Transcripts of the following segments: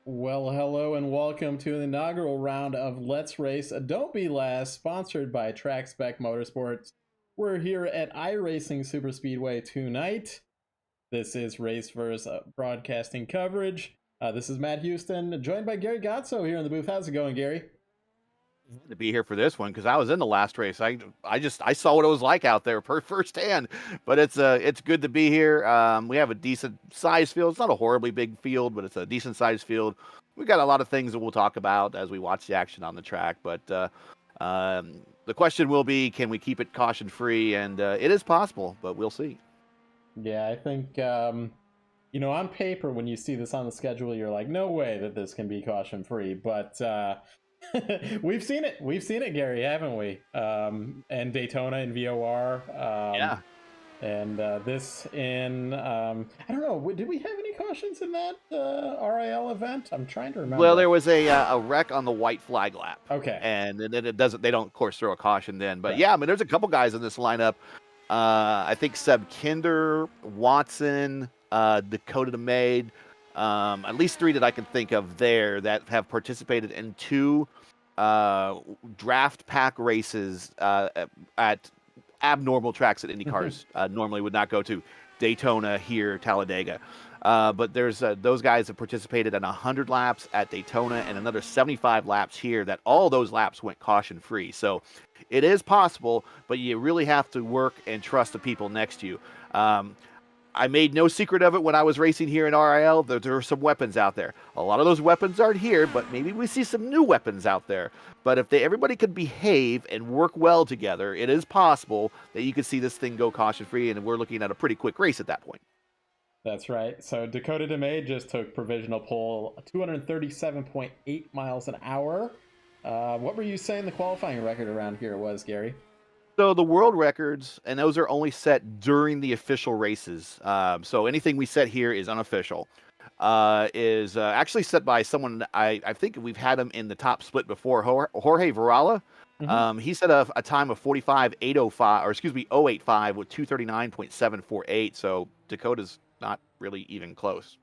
Well, hello and welcome to the inaugural round of Let's Race Don't Be Last, sponsored by Trackspec Motorsports. We're here at iRacing Superspeedway tonight. This is Race vs. Broadcasting coverage. This is Matt Houston, joined by Gary Gotso here in the booth. How's it going, Gary? To be here for this one because I was in the last race. I saw what it was like out there firsthand. But it's good to be here. We have a decent sized field. It's not a horribly big field, but it's a decent sized field. We got a lot of things that we'll talk about as we watch the action on the track. But the question will be, can we keep it caution free? And it is possible, but we'll see. Yeah, I think on paper when you see this on the schedule, you're like, no way that this can be caution free. But we've seen it, Gary, haven't we? And Daytona and VOR. Yeah. And this in I don't know. Did we have any cautions in that RIL event? I'm trying to remember. Well, there was a wreck on the white flag lap. Okay. And then it doesn't. They don't, of course, throw a caution then. But Right. yeah, I mean, there's a couple guys in this lineup. I think Seb Kinder, Watson, Dakota DeMade, at least three that I can think of there that have participated in two draft pack races at abnormal tracks that IndyCars normally would not go to. Daytona, here, Talladega. But there's those guys have participated in 100 laps at Daytona and another 75 laps here that all those laps went caution free. So it is possible, but you really have to work and trust the people next to you. I made no secret of it when I was racing here in RIL. There are some weapons out there. A lot of those weapons aren't here, but maybe we see some new weapons out there. But if everybody could behave and work well together, it is possible that you could see this thing go caution-free, and we're looking at a pretty quick race at that point. That's right. So Dakota DeMade just took provisional pole, 237.8 miles an hour. What were you saying the qualifying record around here was, Gary? So the world records, and those are only set during the official races. So anything we set here is unofficial. Is actually set by someone, I think we've had him in the top split before, Jorge Varela. He set a time of 085 with 239.748. So Dakota's not really even close.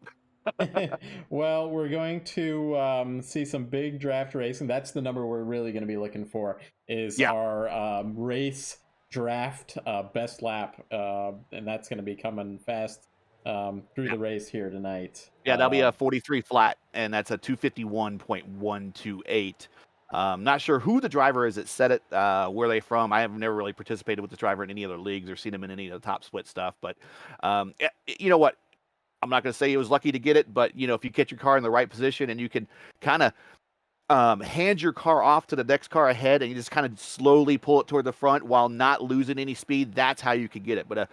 Well, we're going to see some big draft racing. That's the number we're really going to be looking for, is our race draft best lap, and that's going to be coming fast through the race here tonight. Yeah, that'll be a 43 flat, and that's a 251.128. Not sure who the driver is that set it, where they from. I have never really participated with the driver in any other leagues or seen him in any of the top split stuff. But you know what? I'm not going to say he was lucky to get it, but if you get your car in the right position and you can kind of hand your car off to the next car ahead and you just kind of slowly pull it toward the front while not losing any speed, that's how you can get it. But a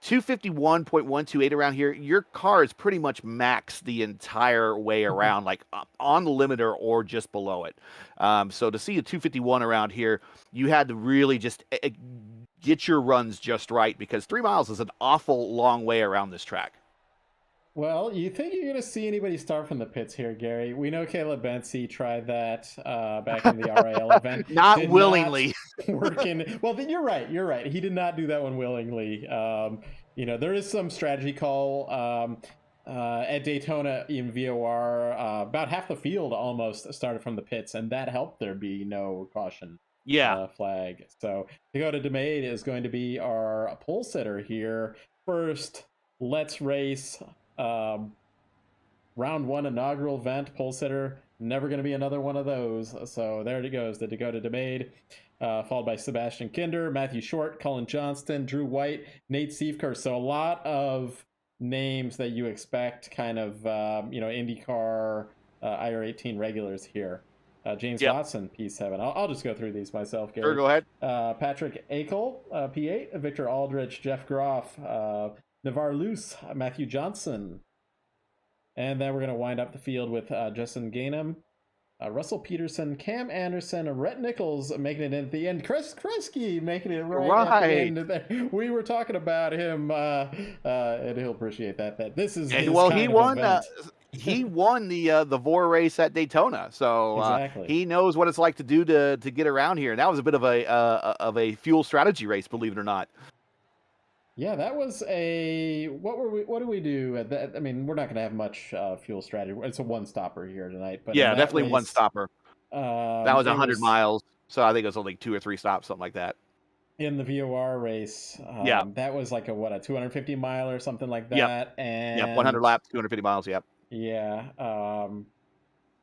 251.128 around here, your car is pretty much max the entire way around, like on the limiter or just below it. So to see a 251 around here, you had to really just get your runs just right, because 3 miles is an awful long way around this track. Well, you think you're going to see anybody start from the pits here, Gary? We know Caleb Bensey tried that back in the RIL event. Not willingly. Well, then you're right. You're right. He did not do that one willingly. There is some strategy call at Daytona in VOR. About half the field almost started from the pits, and that helped there be no caution flag. So Dakota DeMade is going to be our pole sitter here. First, let's race. Round one inaugural event, pole sitter, never going to be another one of those. So there it goes, the Dakota DeMade, followed by Sebastian Kinder, Matthew Short, Colin Johnston, Drew White, Nate Siefker. So a lot of names that you expect, kind of IndyCar IR18 regulars here. James Watson, P7. I'll just go through these myself, Gary. Sure, go ahead. Patrick Akel, P8, Victor Aldrich, Jeff Groff, Navarre Luce, Matthew Johnson. And then we're going to wind up the field with Justin Gainham, Russell Peterson, Cam Anderson, Rhett Nichols making it in at the end, Chris Kresge making it right at the end of there. We were talking about him, and he'll appreciate that this is his he won. He won the VOR race at Daytona, so exactly. He knows what it's like to do to get around here. And that was a bit of a fuel strategy race, believe it or not. Yeah, that was a what do we do at that? I mean, we're not going to have much fuel strategy. It's a one stopper here tonight, but in Yeah, that definitely one race, stopper. That was it 100 was miles, so I think it was only 2 or 3 stops, something like that. in the VOR race. Yeah. That was like a 250 mile or something like Yep. that, Yep. 100 and laps, 250 miles. Yep. yeah.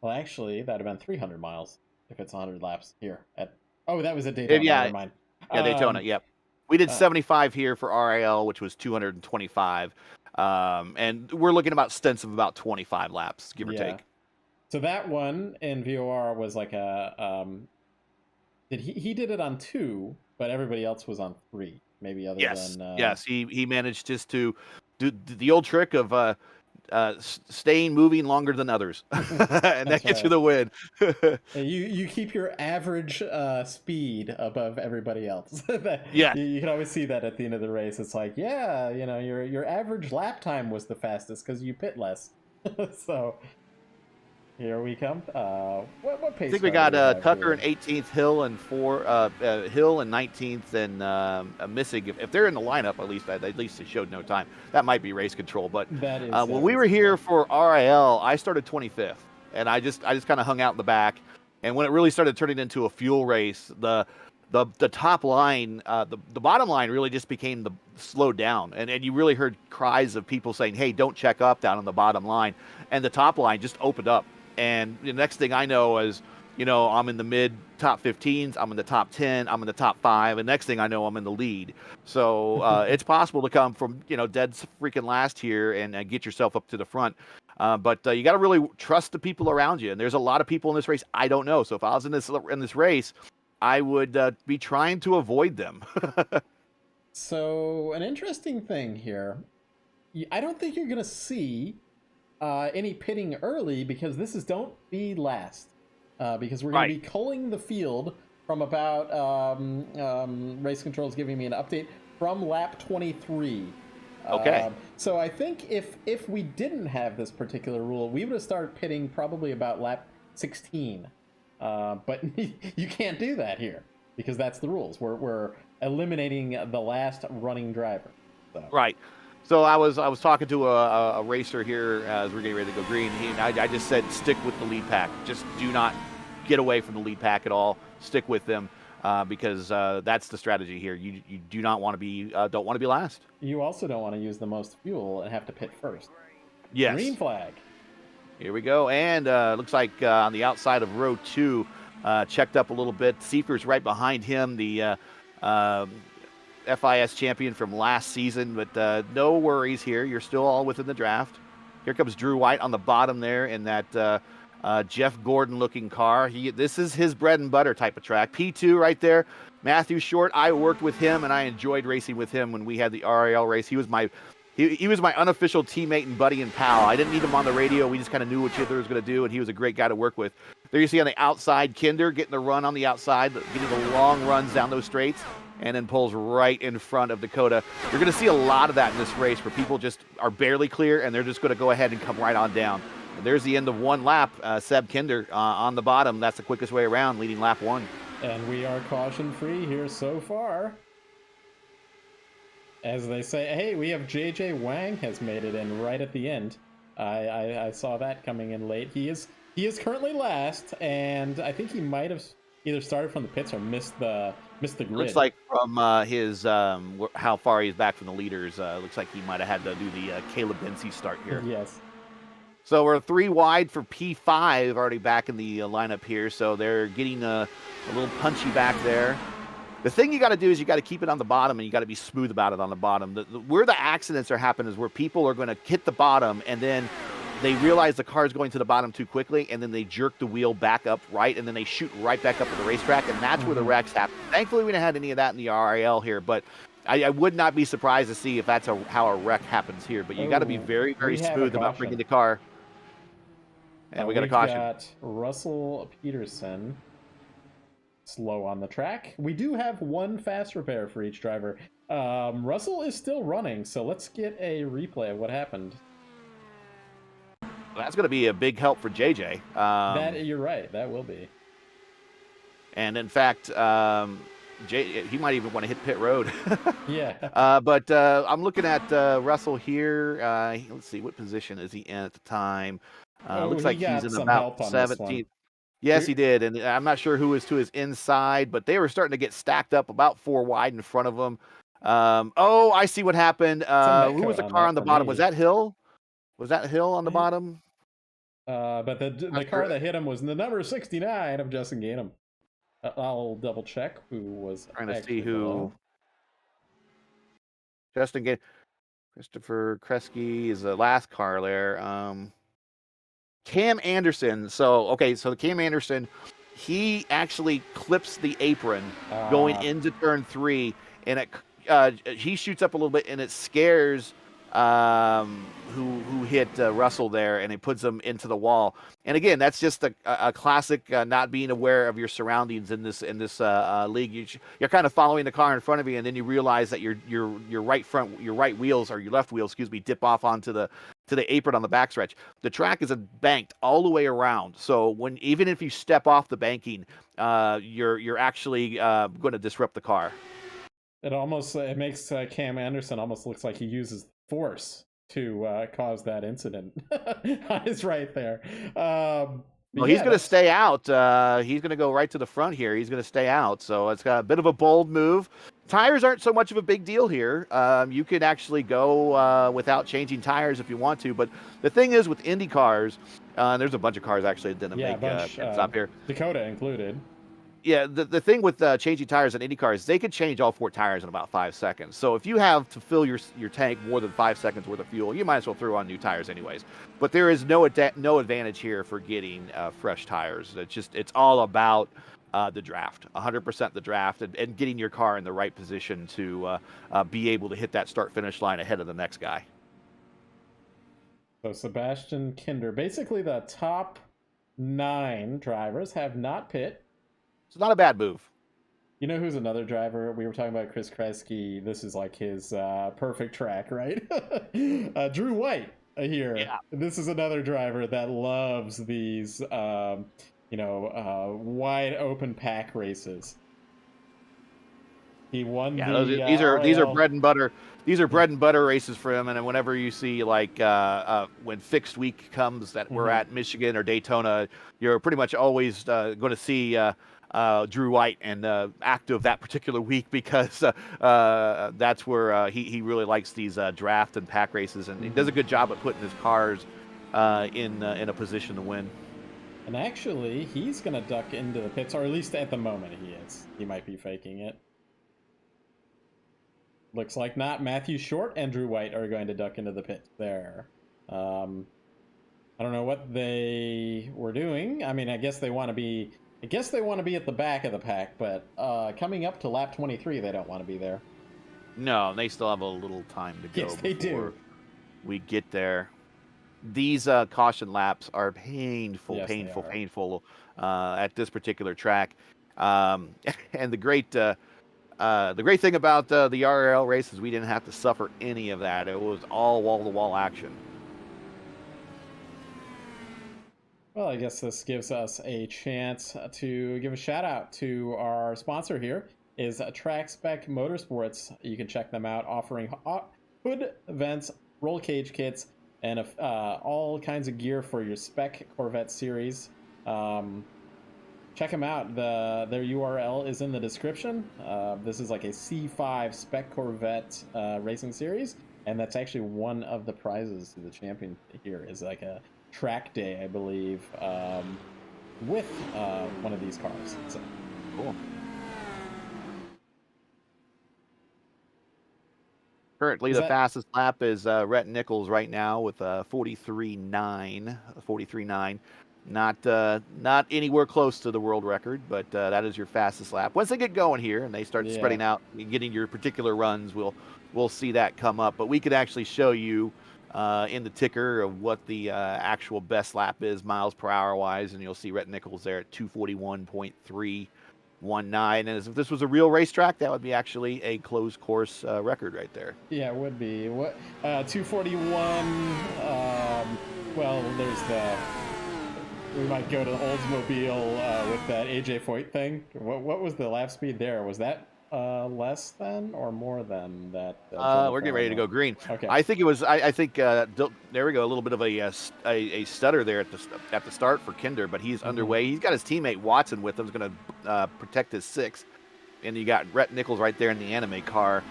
Well, actually, that'd have been 300 miles if it's 100 laps here at. Oh, that was at Daytona. Yeah. Never mind. Yeah. Daytona. Um, Yep. We did uh, 75 here for RAL, which was 225. And we're looking about stints of about 25 laps, give or yeah. take. So that one in VOR was like a did he did it on 2, but everybody else was on 3, maybe other Yes. than Yes. He managed just to do the old trick of staying moving longer than others, and that that's gets you right. the win. You keep your average speed above everybody else. Yes. You can always see that at the end of the race. It's like, yeah, your average lap time was the fastest because you pit less. So here we come. What I pace think we car do got we have Tucker in here? 18th, Hill and Hill in 19th, and Missing. If they're in the lineup, at least they showed no time. That might be race control. But That is when we race were here control. for RIL, I started 25th, and I just kind of hung out in the back. And when it really started turning into a fuel race, the top line, the bottom line really just became the slowed down, and you really heard cries of people saying, "Hey, don't check up down on the bottom line," and the top line just opened up. And the next thing I know is, I'm in the mid top 15s, I'm in the top 10, I'm in the top 5, and next thing I know, I'm in the lead. So it's possible to come from, dead freaking last here and get yourself up to the front. But you got to really trust the people around you. And there's a lot of people in this race I don't know. So if I was in this race, I would be trying to avoid them. So an interesting thing here. I don't think you're gonna see any pitting early because this is don't be last. Because we're going to Right. be culling the field from about race control is giving me an update from lap 23. Okay. So I think if we didn't have this particular rule, we would have started pitting probably about lap 16. But you can't do that here because that's the rules. We're eliminating the last running driver. So. Right. So I was talking to a racer here as we're getting ready to go green. I just said stick with the lead pack. Just do not get away from the lead pack at all. Stick with them because that's the strategy here. You do not want to be don't want to be last. You also don't want to use the most fuel and have to pit first. Yes. Green flag. Here we go. And looks like on the outside of row 2, checked up a little bit. Seifer's right behind him, the FIS champion from last season. But no worries here. You're still all within the draft. Here comes Drew White on the bottom there in that Jeff Gordon-looking car. This is his bread and butter type of track. P2 right there. Matthew Short, I worked with him, and I enjoyed racing with him when we had the RAL race. He was my unofficial teammate and buddy and pal. I didn't need him on the radio. We just kind of knew what each other was going to do, and he was a great guy to work with. There you see on the outside, Kinder getting the run on the outside, getting the long runs down those straights, and then pulls right in front of Dakota. You're going to see a lot of that in this race where people just are barely clear, and they're just going to go ahead and come right on down. And there's the end of one lap. Seb Kinder on the bottom. That's the quickest way around, leading lap 1. And we are caution-free here so far. As they say, hey, we have JJ Wang has made it in right at the end. I saw that coming in late. He is currently last, and I think he might have either started from the pits or missed the grid. Looks like from his how far he's back from the leaders. Looks like he might have had to do the Caleb Bency start here. Yes. So we're 3 wide for P5 already back in the lineup here. So they're getting a little punchy back there. The thing you got to do is you got to keep it on the bottom, and you got to be smooth about it on the bottom. Where the accidents are happening is where people are going to hit the bottom, and then they realize the car is going to the bottom too quickly, and then they jerk the wheel back up right, and then they shoot right back up to the racetrack, and that's where the wrecks happen. Thankfully, we didn't have any of that in the RAL here, but I would not be surprised to see if that's how a wreck happens here. But you got to be very, very smooth about bringing the car. And we got a caution. We've got Russell Peterson slow on the track. We do have one fast repair for each driver. Russell is still running, so let's get a replay of what happened. That's going to be a big help for JJ. You're right. That will be. And in fact, he might even want to hit pit road. Yeah. But I'm looking at Russell here. Let's see, what position is he in at the time? Oh, Looks he like he's got in some about help on this one. 17th. Yes, he did, and I'm not sure who is to his inside, but they were starting to get stacked up about 4 wide in front of him. Oh, I see what happened. Who was the car on the bottom? Was that Hill? Was that Hill on the bottom? But the car that hit him was the number 69 of Justin Gainham. I'll double check who was Trying to actually see who. below. Justin Gainham. Christopher Kresge is the last car there. Cam Anderson. So the Cam Anderson, he actually clips the apron going into turn 3, and he shoots up a little bit, and it scares who hit Russell there, and it puts him into the wall. And again, that's just a classic not being aware of your surroundings in this league. You're kind of following the car in front of you, and then you realize that your right wheels, or your left wheels, dip off onto the apron on the backstretch. The track is banked all the way around, so even if you step off the banking, you're actually going to disrupt the car. It makes Cam Anderson almost looks like he uses force to cause that incident. It's right there. Well, he's going to stay out. He's going to go right to the front here. He's going to stay out. So it's got a bit of a bold move. Tires aren't so much of a big deal here. You can actually go without changing tires if you want to. But the thing is with Indy cars, there's a bunch of cars actually that didn't make pit stop here. Dakota included. Yeah, the thing with changing tires in IndyCar is they could change all 4 tires in about 5 seconds. So if you have to fill your tank more than 5 seconds worth of fuel, you might as well throw on new tires anyways. But there is no advantage here for getting fresh tires. It's all about the draft, 100% the draft, and getting your car in the right position to be able to hit that start-finish line ahead of the next guy. So Sebastian Kinder, basically the top 9 drivers have not pit. It's not a bad move. You know who's another driver? We were talking about Chris Kresge. This is like his perfect track, right? Drew White here. Yeah. This is another driver that loves these, wide open pack races. He won these are bread and butter. These are bread and butter races for him. And whenever you see when fixed week comes that we're at Michigan or Daytona, you're pretty much always going to see Drew White and active that particular week, because that's where he really likes these draft and pack races, and he does a good job at putting his cars in a position to win. And actually, he's going to duck into the pits, or at least at the moment he is. He might be faking it. Looks like not. Matthew Short and Drew White are going to duck into the pit there. I don't know what they were doing. I mean, I guess they want to be at the back of the pack, but coming up to lap 23, they don't want to be there. No, they still have a little time to go. Yes, they do. We get there. These caution laps are painful at this particular track. And the great thing about the RL race is we didn't have to suffer any of that. It was all wall-to-wall action. Well, I guess this gives us a chance to give a shout out to our sponsor here, is Trackspec Motorsports. You can check them out, offering hood vents, roll cage kits, and all kinds of gear for your Spec Corvette Series. Check them out. Their URL is in the description. This is like a C5 Spec Corvette racing series, and that's actually one of the prizes to the champion here, is like a track day, I believe, with one of these cars. So cool. Currently, the fastest lap is Rhett Nichols right now with 43.9. Not anywhere close to the world record, but that is your fastest lap. Once they get going here and they start spreading out and getting your particular runs, we'll see that come up. But we could actually show you in the ticker of what the actual best lap is miles per hour wise, and you'll see Rhett Nichols there at 241.319. And as if this was a real racetrack, that would be actually a closed course record right there. Yeah, it would be. 241. Well, there's We might go to Oldsmobile with that AJ Foyt thing. What was the lap speed there? Was that less than or more than that? We're getting ready to go green. Okay. I think it was. I think there we go. A little bit of a stutter there at the start for Kinder, but he's underway. He's got his teammate Watson with him. He's going to protect his sixth, and you got Rhett Nichols right there in the anime car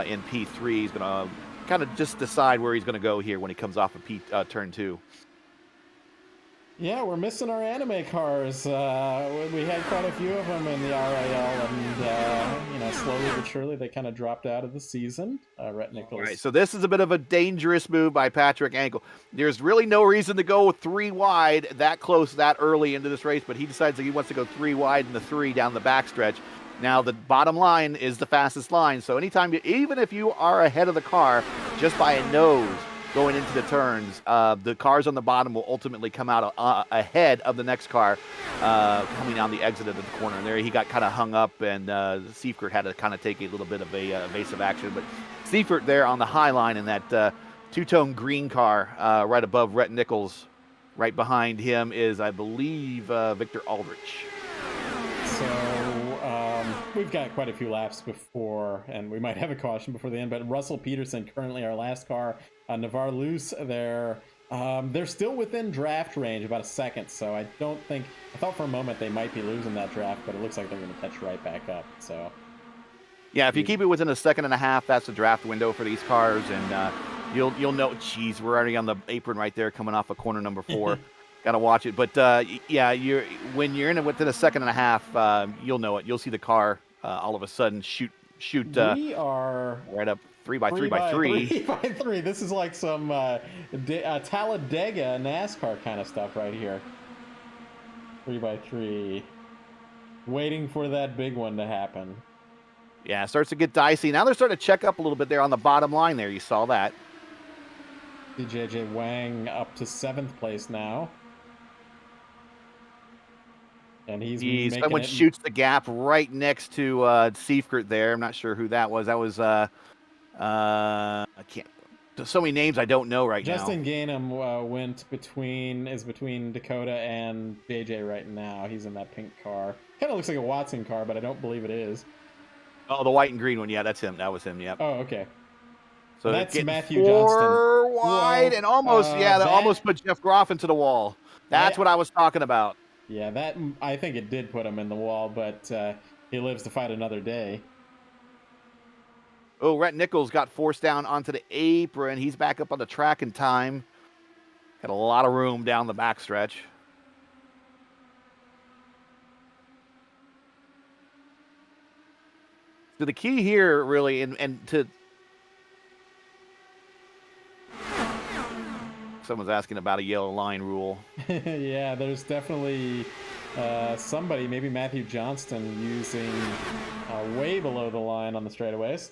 in P3. He's going to kind of just decide where he's going to go here when he comes off of turn 2. Yeah, we're missing our anime cars. We had quite a few of them in the RIL, and slowly but surely they kind of dropped out of the season. Rhett Nichols. All right, so this is a bit of a dangerous move by Patrick Ankle. There's really no reason to go 3 wide that close that early into this race, but he decides that he wants to go 3 wide in the 3 down the backstretch. Now the bottom line is the fastest line, so even if you are ahead of the car just by a nose, going into the turns, the cars on the bottom will ultimately come out ahead of the next car coming down the exit of the corner. And there he got kind of hung up, and Seifert had to kind of take a little bit of a evasive action. But Seifert there on the high line in that two-tone green car right above Rhett Nichols. Right behind him is, I believe, Victor Aldrich. So we've got quite a few laps before, and we might have a caution before the end, but Russell Peterson, currently our last car. Navarre Luce there. They're still within draft range, about a second, so I thought for a moment they might be losing that draft, but it looks like they're going to catch right back up. So, yeah, if you keep it within a second and a half, that's the draft window for these cars, and you'll know. Geez, we're already on the apron right there, coming off of corner number 4. Got to watch it, but yeah, when you're in it within a second and a half, you'll know it. You'll see the car all of a sudden shoot. We are right up 3x3 by 3. 3x3. This is like some Talladega NASCAR kind of stuff right here. 3x3. Waiting for that big one to happen. Yeah, it starts to get dicey. Now they're starting to check up a little bit there on the bottom line there. You saw that. JJ Wang up to 7th place now. And someone shoots the gap right next to Seifert there. I'm not sure who that was. That was I can't. There's so many names I don't know right Justin now. Gainham is between Dakota and JJ right now. He's in that pink car. Kind of looks like a Watson car, but I don't believe it is. Oh, the white and green one. Yeah, that's him. That was him. Yep. Oh, okay. So that's Matthew Johnston. 4 wide and almost, they almost put Jeff Groff into the wall. That's what I was talking about. Yeah, that I think it did put him in the wall, but he lives to fight another day. Oh, Rhett Nichols got forced down onto the apron. He's back up on the track in time. Got a lot of room down the backstretch. So the key here, really, and to someone's asking about a yellow line rule. Yeah, there's definitely somebody, maybe Matthew Johnston, using way below the line on the straightaways.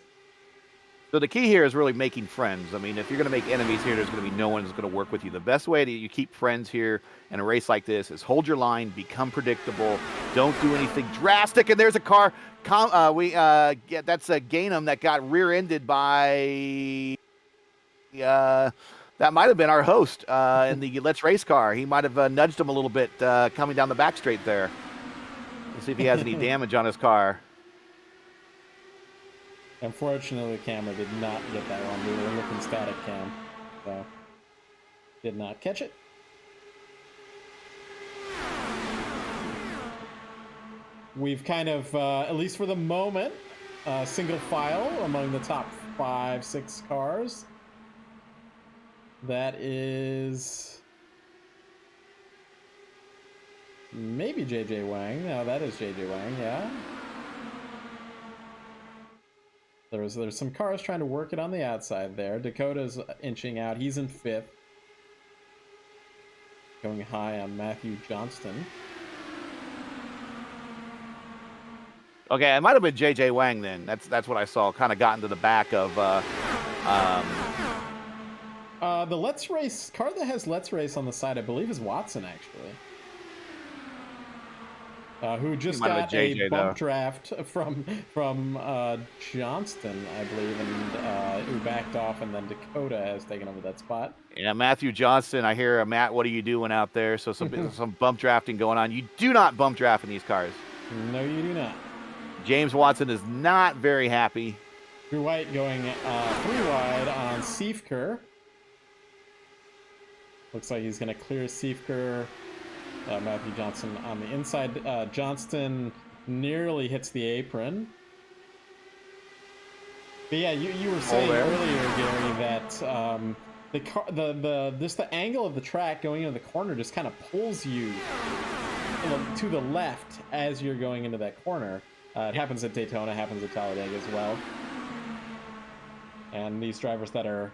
So the key here is really making friends. I mean, if you're going to make enemies here, there's going to be no one who's going to work with you. The best way that you keep friends here in a race like this is hold your line, become predictable, don't do anything drastic. And there's a car. That's a Gainham that got rear-ended by. That might have been our host in the Let's Race car. He might have nudged him a little bit coming down the back straight there. Let's see if he has any damage on his car. Unfortunately, the camera did not get that one. We were looking static cam, so did not catch it. We've kind of, at least for the moment, single file among the top 5-6 cars. That is maybe JJ Wang. No, that is JJ Wang, yeah. There's some cars trying to work it on the outside there. Dakota's inching out. He's in 5th. Going high on Matthew Johnston. Okay, it might have been JJ Wang then. That's what I saw. Kind of got into the back of the Let's Race car that has Let's Race on the side, I believe, is Watson, actually. who just Might have got been a JJ bump though. draft from Johnston, I believe, and who backed off, and then Dakota has taken over that spot. Yeah, Matthew Johnston. I hear Matt. What are you doing out there? So some bump drafting going on. You do not bump draft in these cars. No, you do not. James Watson is not very happy. Drew White going 3 wide on Seifker. Looks like he's going to clear Seifker. Matthew Johnson on the inside. Johnston nearly hits the apron. But yeah, you were saying earlier, Gary, that just the angle of the track going into the corner just kind of pulls you to the left as you're going into that corner. It happens at Daytona, happens at Talladega as well. And these drivers that are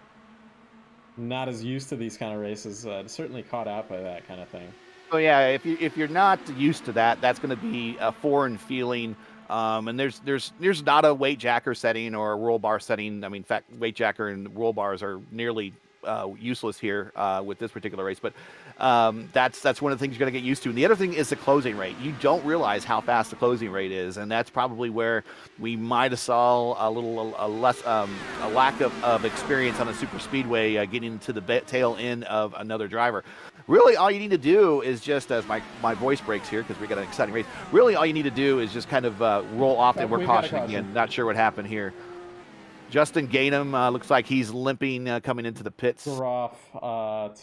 not as used to these kind of races certainly caught out by that kind of thing. So yeah, if you're not used to that, that's going to be a foreign feeling. And there's not a weight jacker setting or a roll bar setting. I mean, in fact, weight jacker and roll bars are nearly useless here with this particular race. But that's one of the things you're going to get used to. And the other thing is the closing rate. You don't realize how fast the closing rate is, and that's probably where we might have saw a lack of experience on the super speedway getting to the tail end of another driver. Really, all you need to do is just, as my voice breaks here because we got an exciting race. Really, all you need to do is just kind of roll off, and we're cautioning again. Not sure what happened here. Justin Gainham looks like he's limping coming into the pits. Groff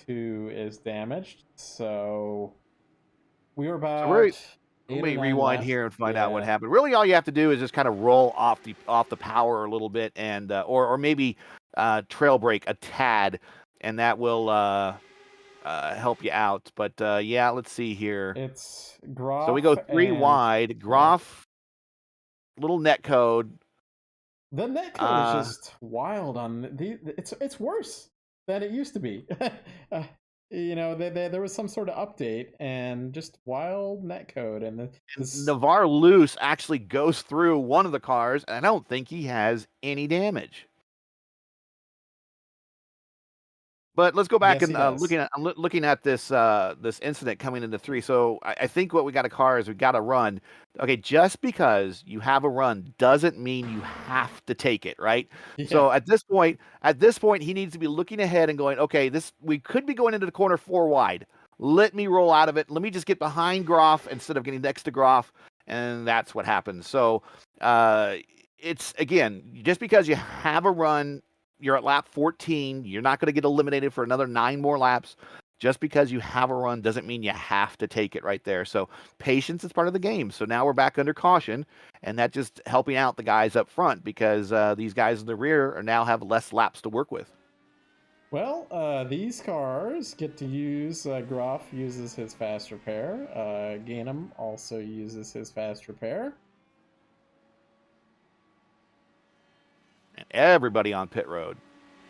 2 is damaged, so we were about. Let me rewind here and find out what happened. Really, all you have to do is just kind of roll off the power a little bit, and or maybe trail brake a tad, and that will help you out. But yeah, let's see here. It's Groff. So we go 3 wide. Groff, little net code. The net code is just wild on the. It's worse than it used to be. There was some sort of update and just wild net code, and Navarre Loose actually goes through one of the cars, and I don't think he has any damage. But let's go back and looking at this this incident coming into 3. So I think what we got a car is we got a run. Okay, just because you have a run doesn't mean you have to take it, right? Yeah. So at this point, he needs to be looking ahead and going, okay, we could be going into the corner 4 wide. Let me roll out of it. Let me just get behind Groff instead of getting next to Groff, and that's what happens. So it's, again, just because you have a run. You're at lap 14. You're not going to get eliminated for another 9 more laps. Just because you have a run doesn't mean you have to take it right there. So patience is part of the game. So now we're back under caution, and that's just helping out the guys up front because these guys in the rear now have less laps to work with. Well, these cars get to use, Groff uses his fast repair. Gainham also uses his fast repair. And everybody on pit road.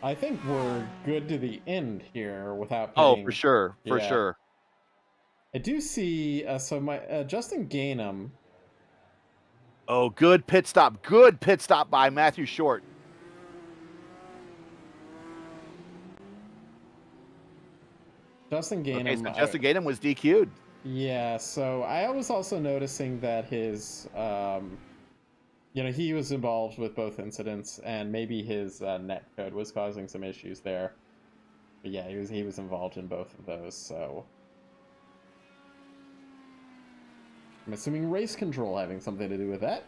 I think we're good to the end here without pitting. Oh, for sure. For sure. I do see, Justin Gainham. Oh, good pit stop. Good pit stop by Matthew Short. Justin Gainham. Okay, so Justin Gainham was DQ'd. Yeah, so I was also noticing that his, he was involved with both incidents, and maybe his net code was causing some issues there. But yeah, he was involved in both of those, so I'm assuming race control having something to do with that.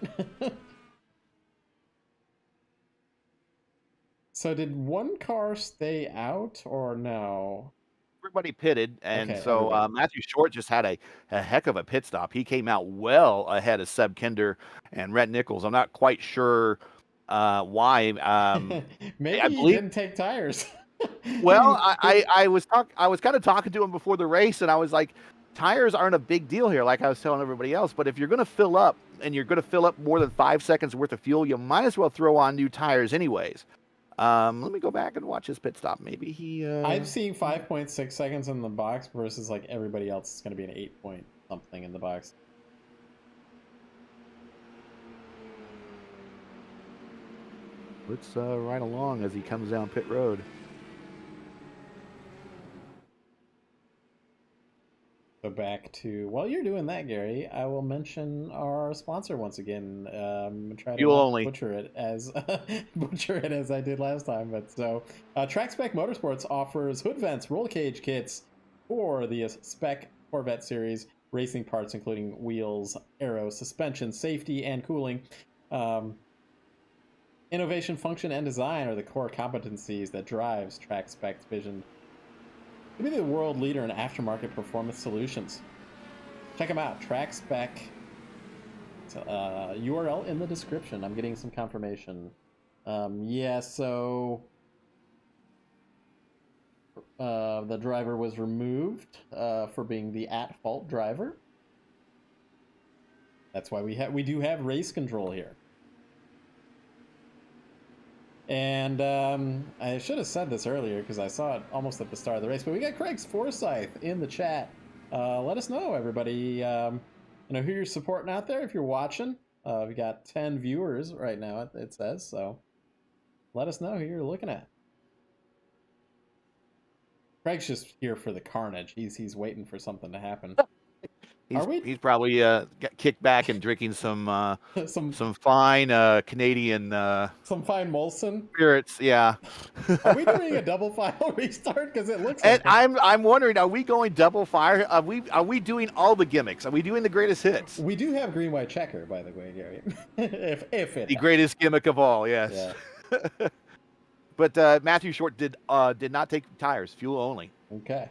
So did one car stay out or no? Everybody pitted, and Matthew Short just had a heck of a pit stop. He came out well ahead of Seb Kinder and Rhett Nichols. I'm not quite sure why. Maybe he didn't take tires. Well, I was kind of talking to him before the race, and I was like, tires aren't a big deal here, like I was telling everybody else. But if you're going to fill up, and you're going to fill up more than 5 seconds worth of fuel, you might as well throw on new tires anyways. Let me go back and watch his pit stop. Maybe he... I've seen 5.6 seconds in the box versus like everybody else is going to be an 8 point something in the box. Let's ride along as he comes down pit road. So So back to, while you're doing that, Gary, I will mention our sponsor once again. Try to Fuel not only. butcher it as I did last time. But so, Trackspec Motorsports offers hood vents, roll cage kits for the Spec Corvette Series, racing parts including wheels, aero, suspension, safety, and cooling. Innovation, function, and design are the core competencies that drives Trackspec's vision to be the world leader in aftermarket performance solutions. Check them out, Trackspec. URL in the description. I'm getting some confirmation. So the driver was removed for being the at-fault driver. That's why we do have race control here. And I should have said this earlier because I saw it almost at the start of the race, but we got Craig's Forsyth in the chat. Let us know, everybody, who you're supporting out there if you're watching. We got 10 viewers right now, it says, so let us know who you're looking at. Craig's just here for the carnage. He's waiting for something to happen. He's probably got kicked back and drinking some fine Canadian some fine Molson spirits. Yeah. Are we doing a double file restart? Because it looks like I'm wondering, are we going double fire? Are we doing all the gimmicks? Are we doing the greatest hits? We do have green white checker, by the way, Gary. if it the greatest gimmick of all, yes. Yeah. But Matthew Short did not take tires, fuel only. Okay.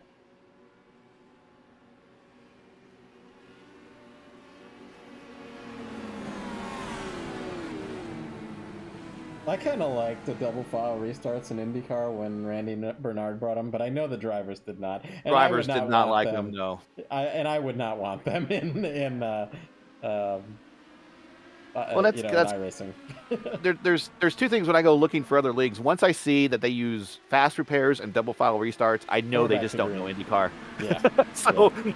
I kind of liked the double file restarts in IndyCar when Randy Bernard brought them, but I know the drivers did not. And drivers did not like them, no. I would not want them in that's iRacing. there's two things when I go looking for other leagues. Once I see that they use fast repairs and double file restarts, I know they just don't know IndyCar. Yeah. So yeah.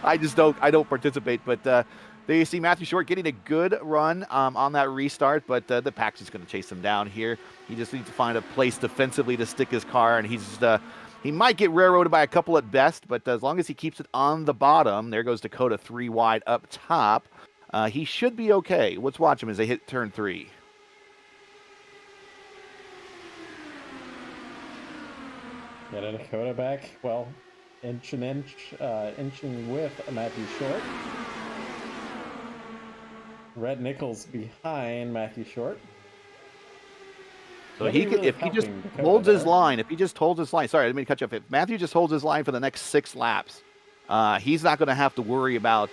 I don't participate. But they see Matthew Short getting a good run on that restart, but the pack's just going to chase him down here. He just needs to find a place defensively to stick his car, and he might get railroaded by a couple at best, but as long as he keeps it on the bottom, there goes Dakota 3 wide up top. He should be okay. Let's watch him as they hit turn 3. Got a Dakota back. Well, inching with Matthew Short. Red Nichols behind Matthew Short. So if he just holds his line, sorry, I didn't mean to cut you off. If Matthew just holds his line for the next 6 laps, he's not going to have to worry about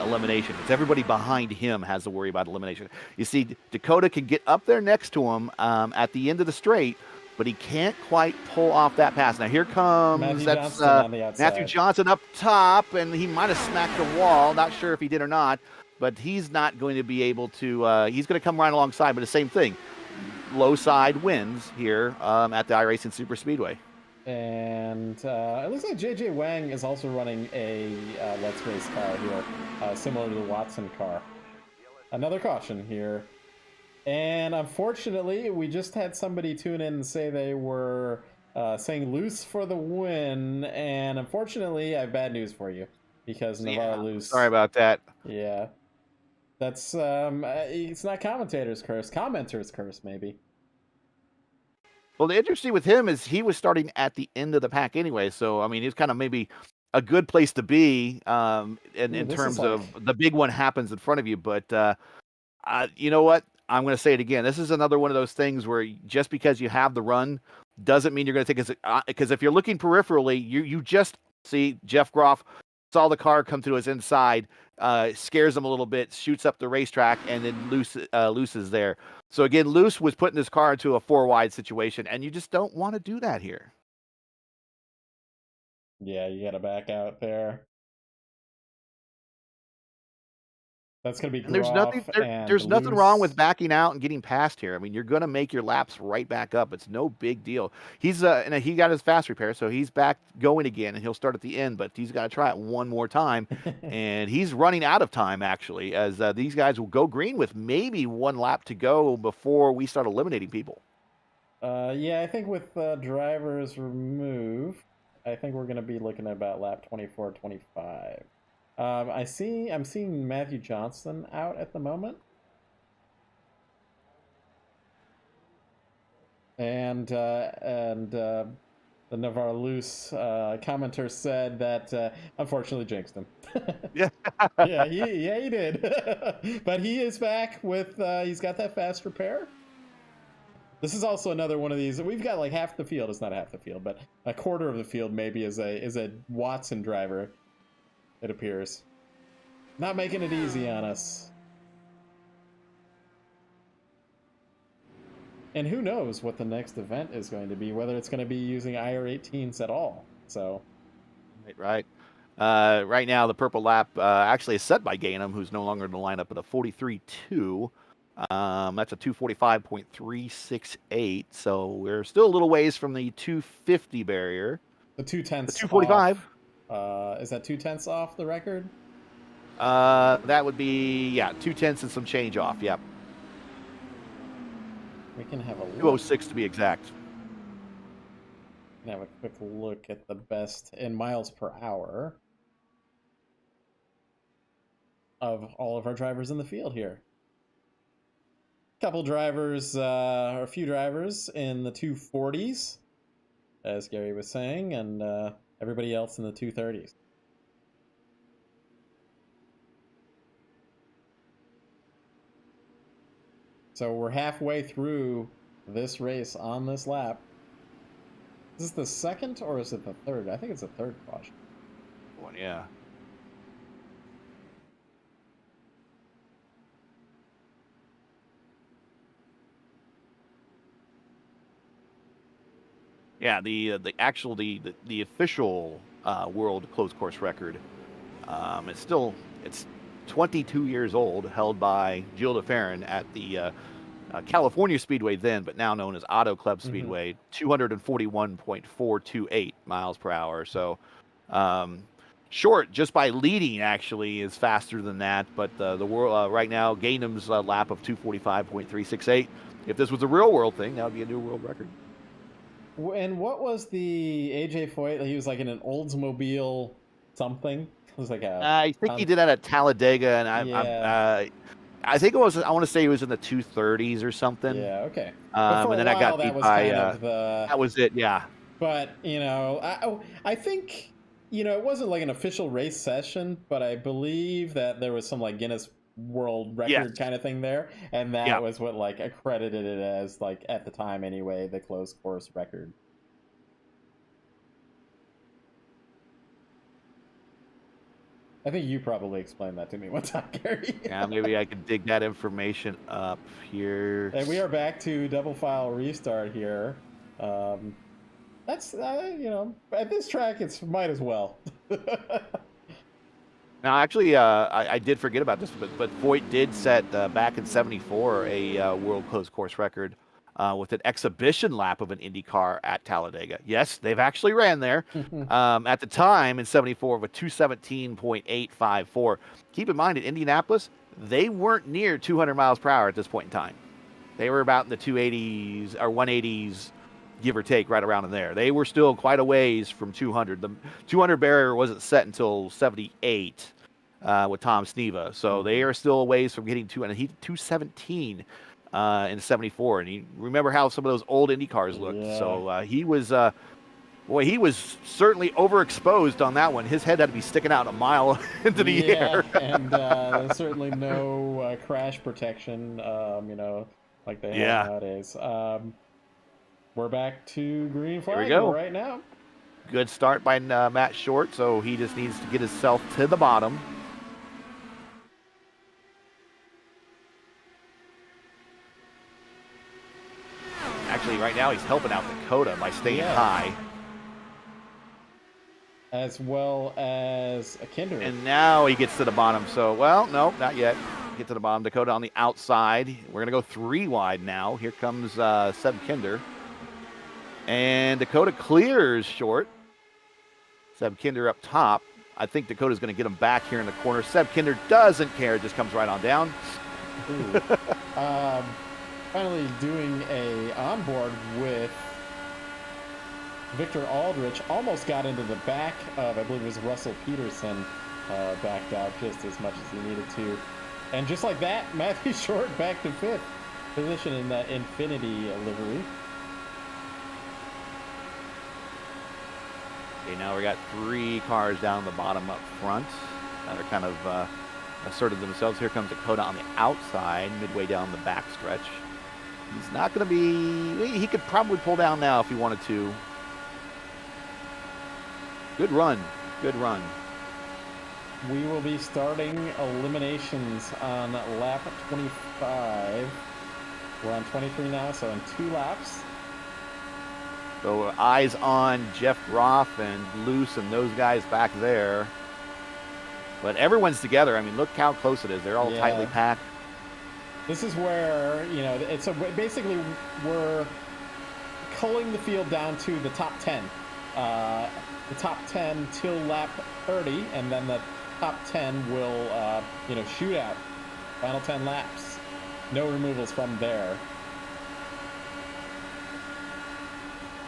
elimination. It's everybody behind him has to worry about elimination. You see, Dakota can get up there next to him at the end of the straight, but he can't quite pull off that pass. Now here comes Matthew Johnson up top, and he might have smacked the wall. Not sure if he did or not, but he's not going to be able to. He's going to come right alongside, but the same thing. Low side wins here at the iRacing Superspeedway. And it looks like JJ Wang is also running a Let's Race car here, similar to the Watson car. Another caution here. And unfortunately, we just had somebody tune in and say they were saying Luce for the win. And unfortunately, I have bad news for you because Navarro Luce. Sorry about that. Yeah. That's it's not commentator's curse, commenter's curse, maybe. Well, the interesting with him is he was starting at the end of the pack anyway, so I mean, it's kind of maybe a good place to be in terms of the big one happens in front of you. But you know what? I'm going to say it again. This is another one of those things where just because you have the run doesn't mean you're going to take it. Because if you're looking peripherally, you just see Jeff Groff saw the car come to his inside, scares him a little bit, shoots up the racetrack, and then Luce is there. So again, Luce was putting his car into a 4-wide situation, and you just don't want to do that here. Yeah, you got to back out there. That's going to be Groff. There's nothing wrong with backing out and getting past here. I mean, you're going to make your laps right back up. It's no big deal. He's and he got his fast repair, so he's back going again, and he'll start at the end, but he's got to try it one more time. And he's running out of time, actually, as these guys will go green with maybe 1 lap to go before we start eliminating people. Yeah, I think with drivers removed, I think we're going to be looking at about lap 24, 25. I'm seeing Matthew Johnson out at the moment. And the Navarre Loose commenter said that unfortunately jinxed him. Yeah. he did. But he is back with he's got that fast repair. This is also another one of these. We've got like half the field. It's not half the field, but a quarter of the field maybe is a Watson driver. It appears. Not making it easy on us. And who knows what the next event is going to be, whether it's going to be using IR18s at all. So, Right. Right now, the purple lap actually is set by Gainham, who's no longer in the lineup, at a 43.2. That's a 245.368. So we're still a little ways from the 250 barrier. The 2/10. The 245. Is that 2/10 off the record? That would be 2/10 and some change off. Yep. We can have a look. 206 to be exact. We can have a quick look at the best in miles per hour of all of our drivers in the field here. A few drivers in the 240s, as Gary was saying, and everybody else in the 230s. So we're halfway through this race on this lap. Is this the second or is it the third? I think it's the third caution. One, yeah. Yeah, the official world closed course record. It's 22 years old, held by Gilles de Ferran at the California Speedway then, but now known as Auto Club Speedway, 241.428 miles per hour. So short, just by leading, actually, is faster than that. But the world right now, Gainham's lap of 245.368. If this was a real world thing, that would be a new world record. And what was the AJ Foyt? He was like in an Oldsmobile something. It was like I think he did that at Talladega, and I think it was. I want to say he was in the 230s or something. Yeah. Okay. And then I got beat by. That was it. Yeah. But I think it wasn't like an official race session, but I believe that there was some like Guinness World Record kind of thing there, and that was what like accredited it as, like, at the time anyway, the closed course record. I think you probably explained that to me one time, Gary. Yeah, maybe I could dig that information up here. And we are back to double file restart here. That's at this track it's might as well. Now, actually, I did forget about this, but Voigt did set back in '74 a world closed course record with an exhibition lap of an IndyCar at Talladega. Yes, they've actually ran there at the time in '74 of a 217.854. Keep in mind, at Indianapolis, they weren't near 200 miles per hour at this point in time. They were about in the 280s or 180s, give or take, right around in there. They were still quite a ways from 200. The 200 barrier wasn't set until '78 with Tom Sneva. So they are still a ways from getting 200. He 217 in '74. And you remember how some of those old Indy cars looked. Yeah. So he was certainly overexposed on that one. His head had to be sticking out a mile into the air. And there's certainly no crash protection, like they have nowadays. We're back to green flag right now. Good start by Matt Short, so he just needs to get himself to the bottom. Actually, right now he's helping out Dakota by staying high. As well as a Kinder. And now he gets to the bottom. So, well, no, not yet. Get to the bottom. Dakota on the outside. We're going to go 3 wide now. Here comes Seb Kinder. And Dakota clears Short. Seb Kinder up top. I think Dakota's going to get him back here in the corner. Seb Kinder doesn't care. Just comes right on down. Finally doing a onboard with Victor Aldrich. Almost got into the back of, I believe it was Russell Peterson. backed out just as much as he needed to. And just like that, Matthew Short back to 5th position in that Infinity livery. Okay, now we got 3 cars down the bottom up front that are kind of asserted themselves. Here comes Dakota on the outside, midway down the backstretch. He's not going to be... He could probably pull down now if he wanted to. Good run. Good run. We will be starting eliminations on lap 25. We're on 23 now, so in 2 laps. So eyes on Jeff Groff and Luce and those guys back there. But everyone's together. I mean, look how close it is. They're all tightly packed. This is where, basically we're culling the field down to the top 10. The top 10 till lap 30, and then the top 10 will, shoot out. Final 10 laps. No removals from there.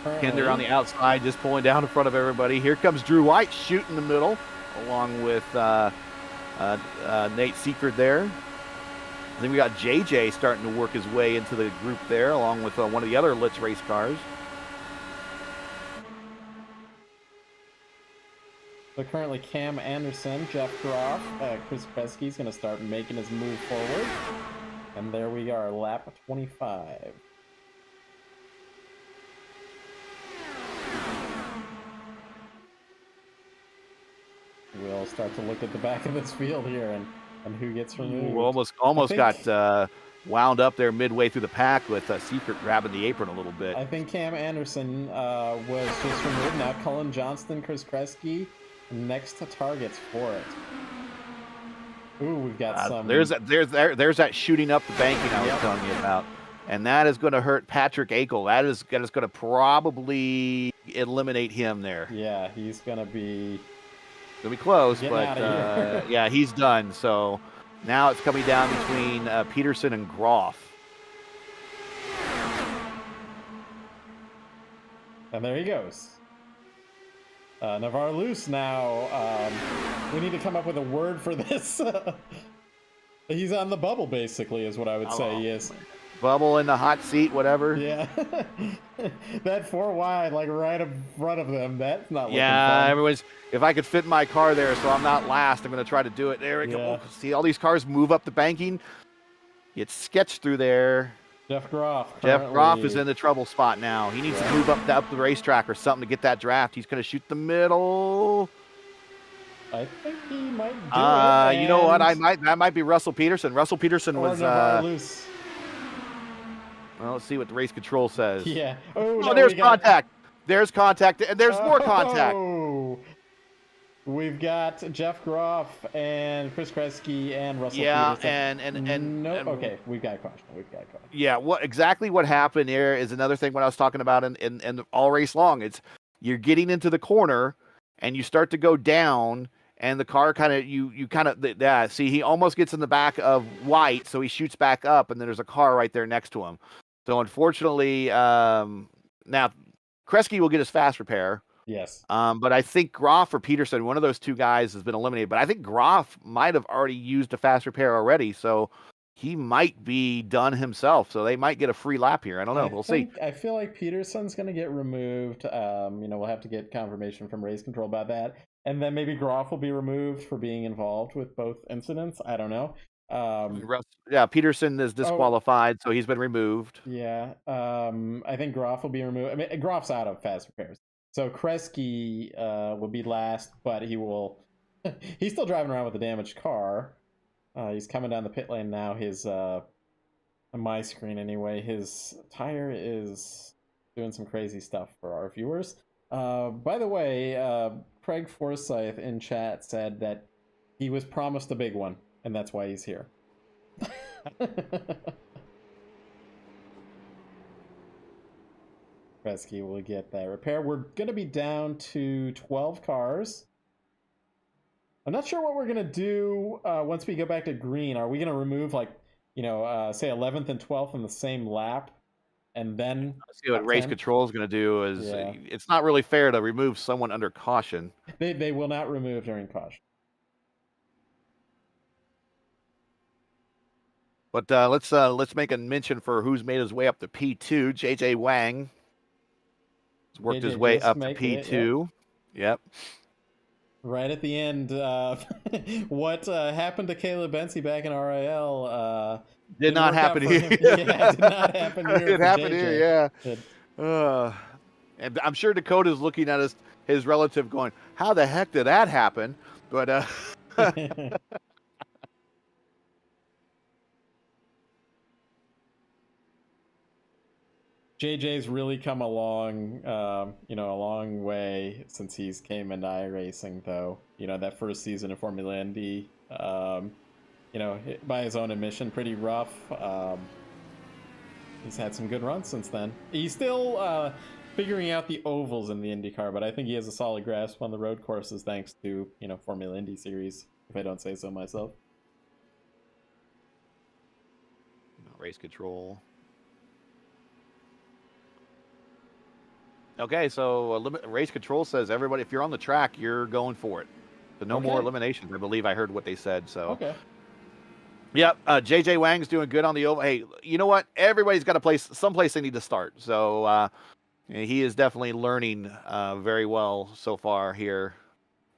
Kinder on the outside, just pulling down in front of everybody. Here comes Drew White, shooting the middle, along with Nate Seifert there. Then we got JJ starting to work his way into the group there, along with one of the other Litz race cars. So currently Cam Anderson, Jeff Groff, Chris Kresge's going to start making his move forward. And there we are, lap 25. We'll start to look at the back of this field here and who gets removed. Almost got wound up there midway through the pack with Seifert grabbing the apron a little bit. I think Cam Anderson was just removed. Now Cullen Johnston, Chris Kresge, next to targets for it. Ooh, we've got some. There's that shooting up the banking I was telling you about, and that is going to hurt Patrick Akel. That is going to probably eliminate him there. Yeah, he's going to be close, but yeah, he's done. So now it's coming down between Peterson and Groff. And there he goes. Navarre Luce now. We need to come up with a word for this. He's on the bubble, basically, is what I would say he is. Bubble in the hot seat, whatever. Yeah. That 4 wide, like right in front of them, that's not looking fun. Everyone's... If I could fit my car there so I'm not last, I'm going to try to do it. There we go. See all these cars move up the banking? It's sketched through there. Jeff Groff. Jeff Groff is in the trouble spot now. He needs to move up the racetrack or something to get that draft. He's going to shoot the middle. I think he might do it. You know what? That might be Russell Peterson. Russell Peterson was loose. Well, let's see what the race control says. Yeah. Oh, there's contact. There's contact, and there's more contact. We've got Jeff Groff and Chris Kresge and Russell Peterson. Okay, we've got a caution. Yeah, what happened here is another thing what I was talking about in all race long. It's you're getting into the corner and you start to go down and the car see he almost gets in the back of White, so he shoots back up and then there's a car right there next to him. So unfortunately, now Kresge will get his fast repair. Yes. But I think Groff or Peterson, one of those 2 guys has been eliminated. But I think Groff might have already used a fast repair already, so he might be done himself. So they might get a free lap here. I don't know. We'll see. I feel like Peterson's going to get removed. We'll have to get confirmation from race control about that. And then maybe Groff will be removed for being involved with both incidents. I don't know. Peterson is disqualified, so he's been removed. Yeah. I think Groff will be removed. I mean, Groff's out of fast repairs. So Kresge will be last, but he will... he's still driving around with a damaged car. He's coming down the pit lane now. His... on my screen anyway, his tire is doing some crazy stuff for our viewers. By the way, Craig Forsyth in chat said that he was promised a big one, and that's why he's here. Kresge will get that repair. We're going to be down to 12 cars. I'm not sure what we're going to do once we go back to green. Are we going to remove, say 11th and 12th in the same lap? And then... see what race control is going to do is it's not really fair to remove someone under caution. They will not remove during caution. But let's make a mention for who's made his way up to P2. JJ Wang has worked his JJ way just up to making it, yep. P2. Yep. Right at the end, what happened to Caleb Bensi back in RIL Did didn't not work out happen for here. him. Yeah, it did not happen here It for happened here, JJ. yeah. And I'm sure Dakota's looking at his relative going, how the heck did that happen? But JJ's really come along, a long way since he's came into iRacing, though. That first season of Formula Indy, by his own admission, pretty rough. He's had some good runs since then. He's still figuring out the ovals in the IndyCar, but I think he has a solid grasp on the road courses thanks to, Formula Indy Series, if I don't say so myself. Race control. Okay, so race control says everybody, if you're on the track, you're going for it. So no more eliminations. I believe I heard what they said. So okay. Yep, JJ Wang's doing good on the oval. Hey, you know what? Everybody's got someplace they need to start. So he is definitely learning very well so far here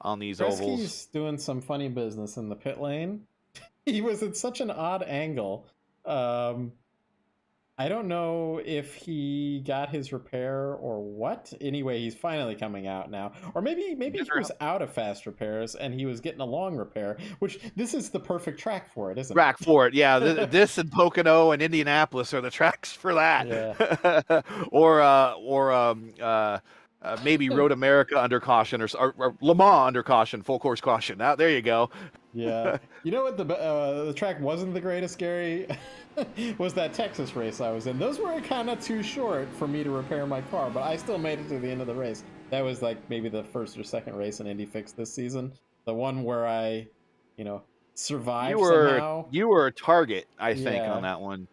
on these ovals. He's doing some funny business in the pit lane. He was at such an odd angle. I don't know if he got his repair or what. Anyway, he's finally coming out now. Or maybe he was out of fast repairs and he was getting a long repair, which this is the perfect track for it, isn't it? Track for it, yeah. This and Pocono and Indianapolis are the tracks for that. Yeah. or maybe Road America under caution or Le Mans under caution, full course caution. Now there you go. Yeah. You know what the track wasn't the greatest, Gary? Was that Texas race I was in. Those were kind of too short for me to repair my car, but I still made it to the end of the race. That was like maybe the first or second race in Indy Fix this season. The one where I, survived somehow. You were a target, I think, on that one.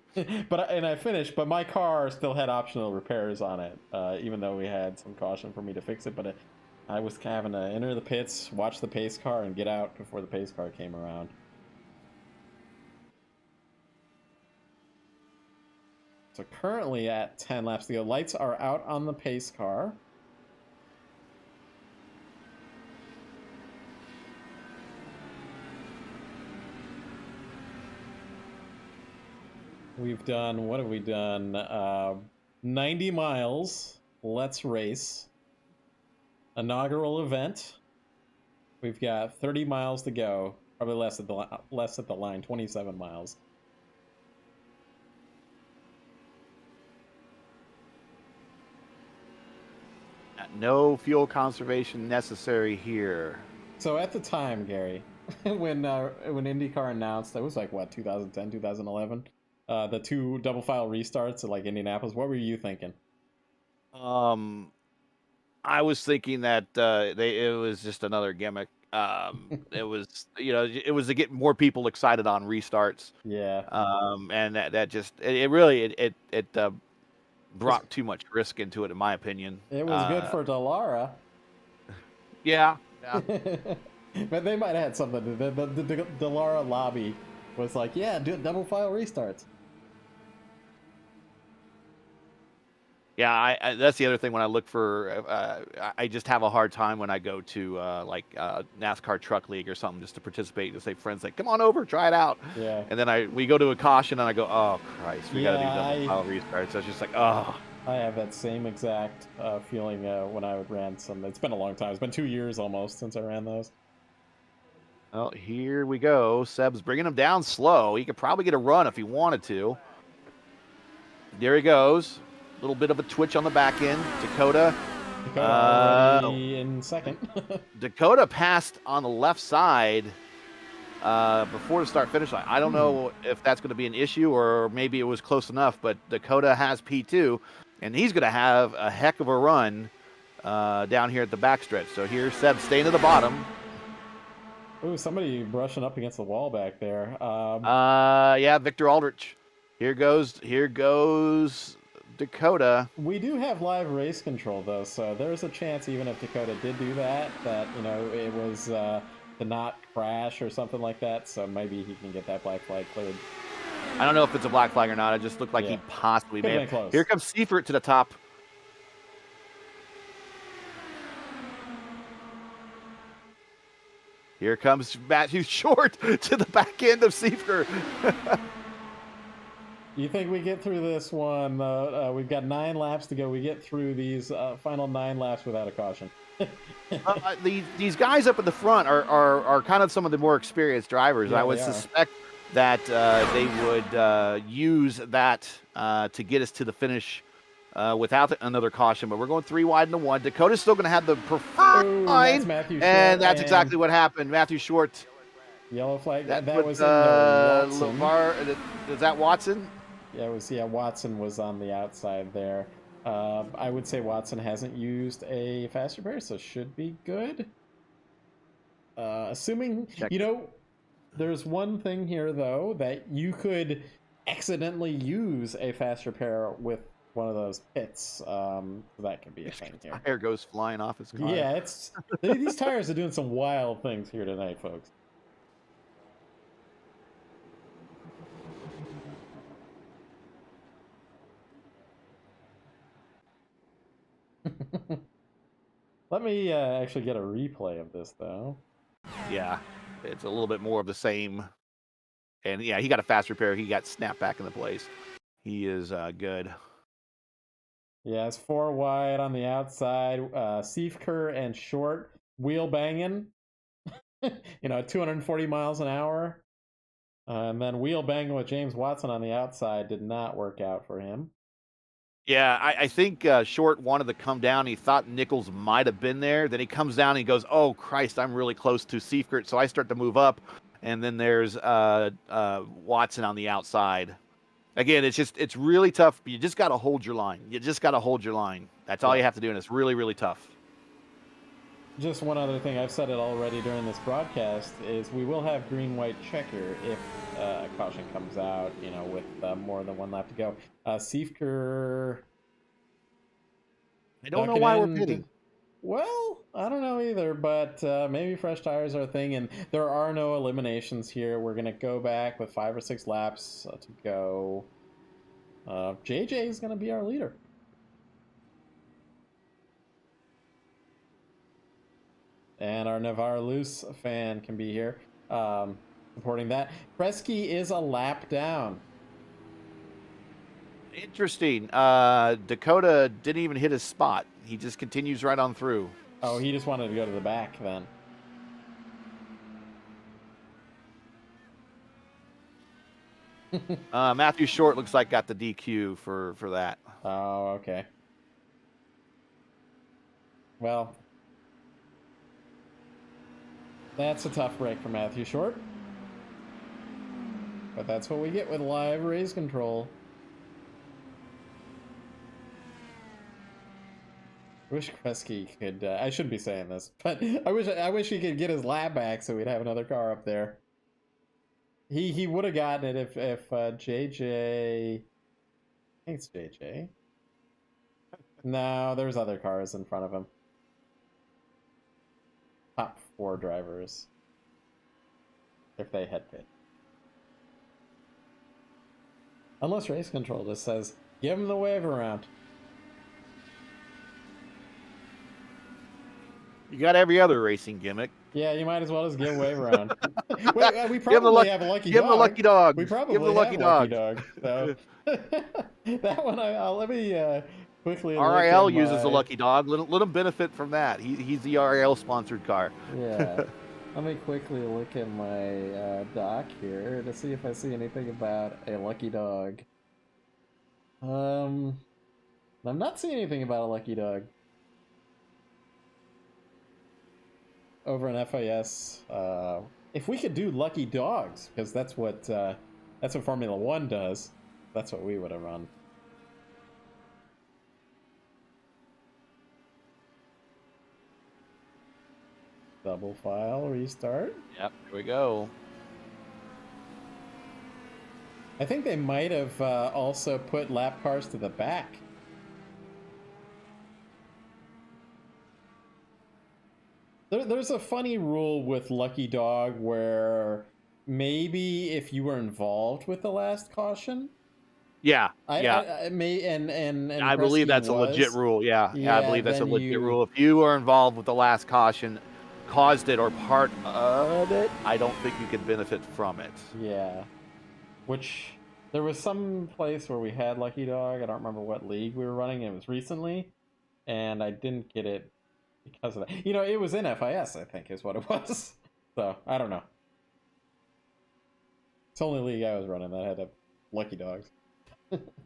But I finished, but my car still had optional repairs on it, even though we had some caution for me to fix it. But I was having to enter the pits, watch the pace car, and get out before the pace car came around. So currently at 10 laps to go. Lights are out on the pace car. We've done, what have we done? 90 miles. Let's race. Inaugural event. We've got 30 miles to go. Probably less at the line, 27 miles. No fuel conservation necessary here. So at the time, Gary, when IndyCar announced, it was like, what, 2010, 2011? The two double file restarts at like Indianapolis, what were you thinking? I was thinking that it was just another gimmick. It was, it was to get more people excited on restarts. Yeah. And that just it really brought too much risk into it, in my opinion. It was good for Dallara. Yeah. But they might have had something. The Dallara lobby was like, yeah, do double file restarts. Yeah, that's the other thing when I look for. I just have a hard time when I go to NASCAR Truck League or something just to participate. To say friends like, come on over, try it out. Yeah. And then we go to a caution and I go, oh Christ, we got to do double file restarts. So it's just like, oh. I have that same exact feeling when I ran some. It's been a long time. It's been 2 years almost since I ran those. Well, here we go. Seb's bringing him down slow. He could probably get a run if he wanted to. There he goes. A little bit of a twitch on the back end. Dakota already in second. Dakota passed on the left side before the start-finish line. I don't know if that's going to be an issue or maybe it was close enough, but Dakota has P2, and he's going to have a heck of a run down here at the backstretch. So here's Seb staying at the bottom. Ooh, somebody brushing up against the wall back there. Yeah, Victor Aldrich. Here goes Dakota. We do have live race control though, so there's a chance even if Dakota did do that it was to not crash or something like that. So maybe he can get that black flag cleared. I don't know if it's a black flag or not. It just looked like he possibly may have. Close. Here comes Seifert to the top. Here comes Matthew Short to the back end of Seifert. You think we get through this one? We've got 9 laps to go. We get through these final 9 laps without a caution. These guys up in the front are kind of some of the more experienced drivers. Yeah, I would suspect that they would use that to get us to the finish without another caution. But we're going 3 wide into 1. Dakota's still going to have the preferred line, and that's exactly what happened. Matthew Short. Yellow flag. That was Watson. LeVar, is that Watson? Yeah, it was. Yeah, Watson was on the outside there. I would say Watson hasn't used a fast repair, so should be good. Assuming, there's one thing here, though, that you could accidentally use a fast repair with one of those pits. So that could be a thing here. Tire goes flying off his car. Yeah, these tires are doing some wild things here tonight, folks. Let me actually get a replay of this, though. Yeah, it's a little bit more of the same. And yeah, he got a fast repair. He got snapped back into place. He is good. Yeah, it's 4 wide on the outside. Seifker and Short wheel banging. 240 miles an hour. And then wheel banging with James Watson on the outside did not work out for him. Yeah, I think Short wanted to come down. He thought Nichols might have been there. Then he comes down and he goes, "Oh, Christ, I'm really close to Seifert." So I start to move up. And then there's Watson on the outside. Again, it's really tough. You just got to hold your line. That's all you have to do, and it's really, really tough. Just one other thing, I've said it already during this broadcast, is we will have green-white checker if a caution comes out, with more than 1 lap to go. Seifker... I don't know why we're pitting. Well, I don't know either, but maybe fresh tires are a thing, and there are no eliminations here. We're going to go back with 5 or 6 laps to go. JJ is going to be our leader. And our Navarre Luce fan can be here supporting that. Kresge is a lap down. Interesting. Dakota didn't even hit his spot. He just continues right on through. Oh, he just wanted to go to the back then. Matthew Short looks like got the DQ for that. Oh, okay. Well, that's a tough break for Matthew Short. But that's what we get with live race control. I wish Kresge could. I shouldn't be saying this, but I wish he could get his lap back so we'd have another car up there. He would have gotten it if JJ. I think it's JJ. No, there's other cars in front of him. Top 4 drivers. If they had pit. Unless race control just says, give him the wave around. You got every other racing gimmick. Yeah, you might as well just give a wave around. we probably have a lucky dog. Give him the lucky dog. We probably give him the lucky dog. So that one, let me quickly. RIL uses the lucky dog. Let him benefit from that. He's the RIL sponsored car. Yeah. Let me quickly look at my doc here to see if I see anything about a lucky dog. I'm not seeing anything about a lucky dog. Over in FIS, if we could do lucky dogs, because that's what Formula One does. That's what we would have run. Double file restart. Yep, here we go. I think they might have also put lap cars to the back. There's a funny rule with Lucky Dog where maybe if you were involved with the last caution. Yeah, yeah. I may and I believe Kresge that's a legit was. rule. Yeah, yeah. I Yeah, believe that's a then legit you. rule. If you are involved with the last caution, caused it or part of it, I don't think you could benefit from it. Yeah, which there was some place where we had Lucky Dog. I don't remember what league we were running. It was recently, and I didn't get it because of that. It was in FIS, I think, is what it was. So I don't know. It's the only league I was running that had a Lucky Dogs.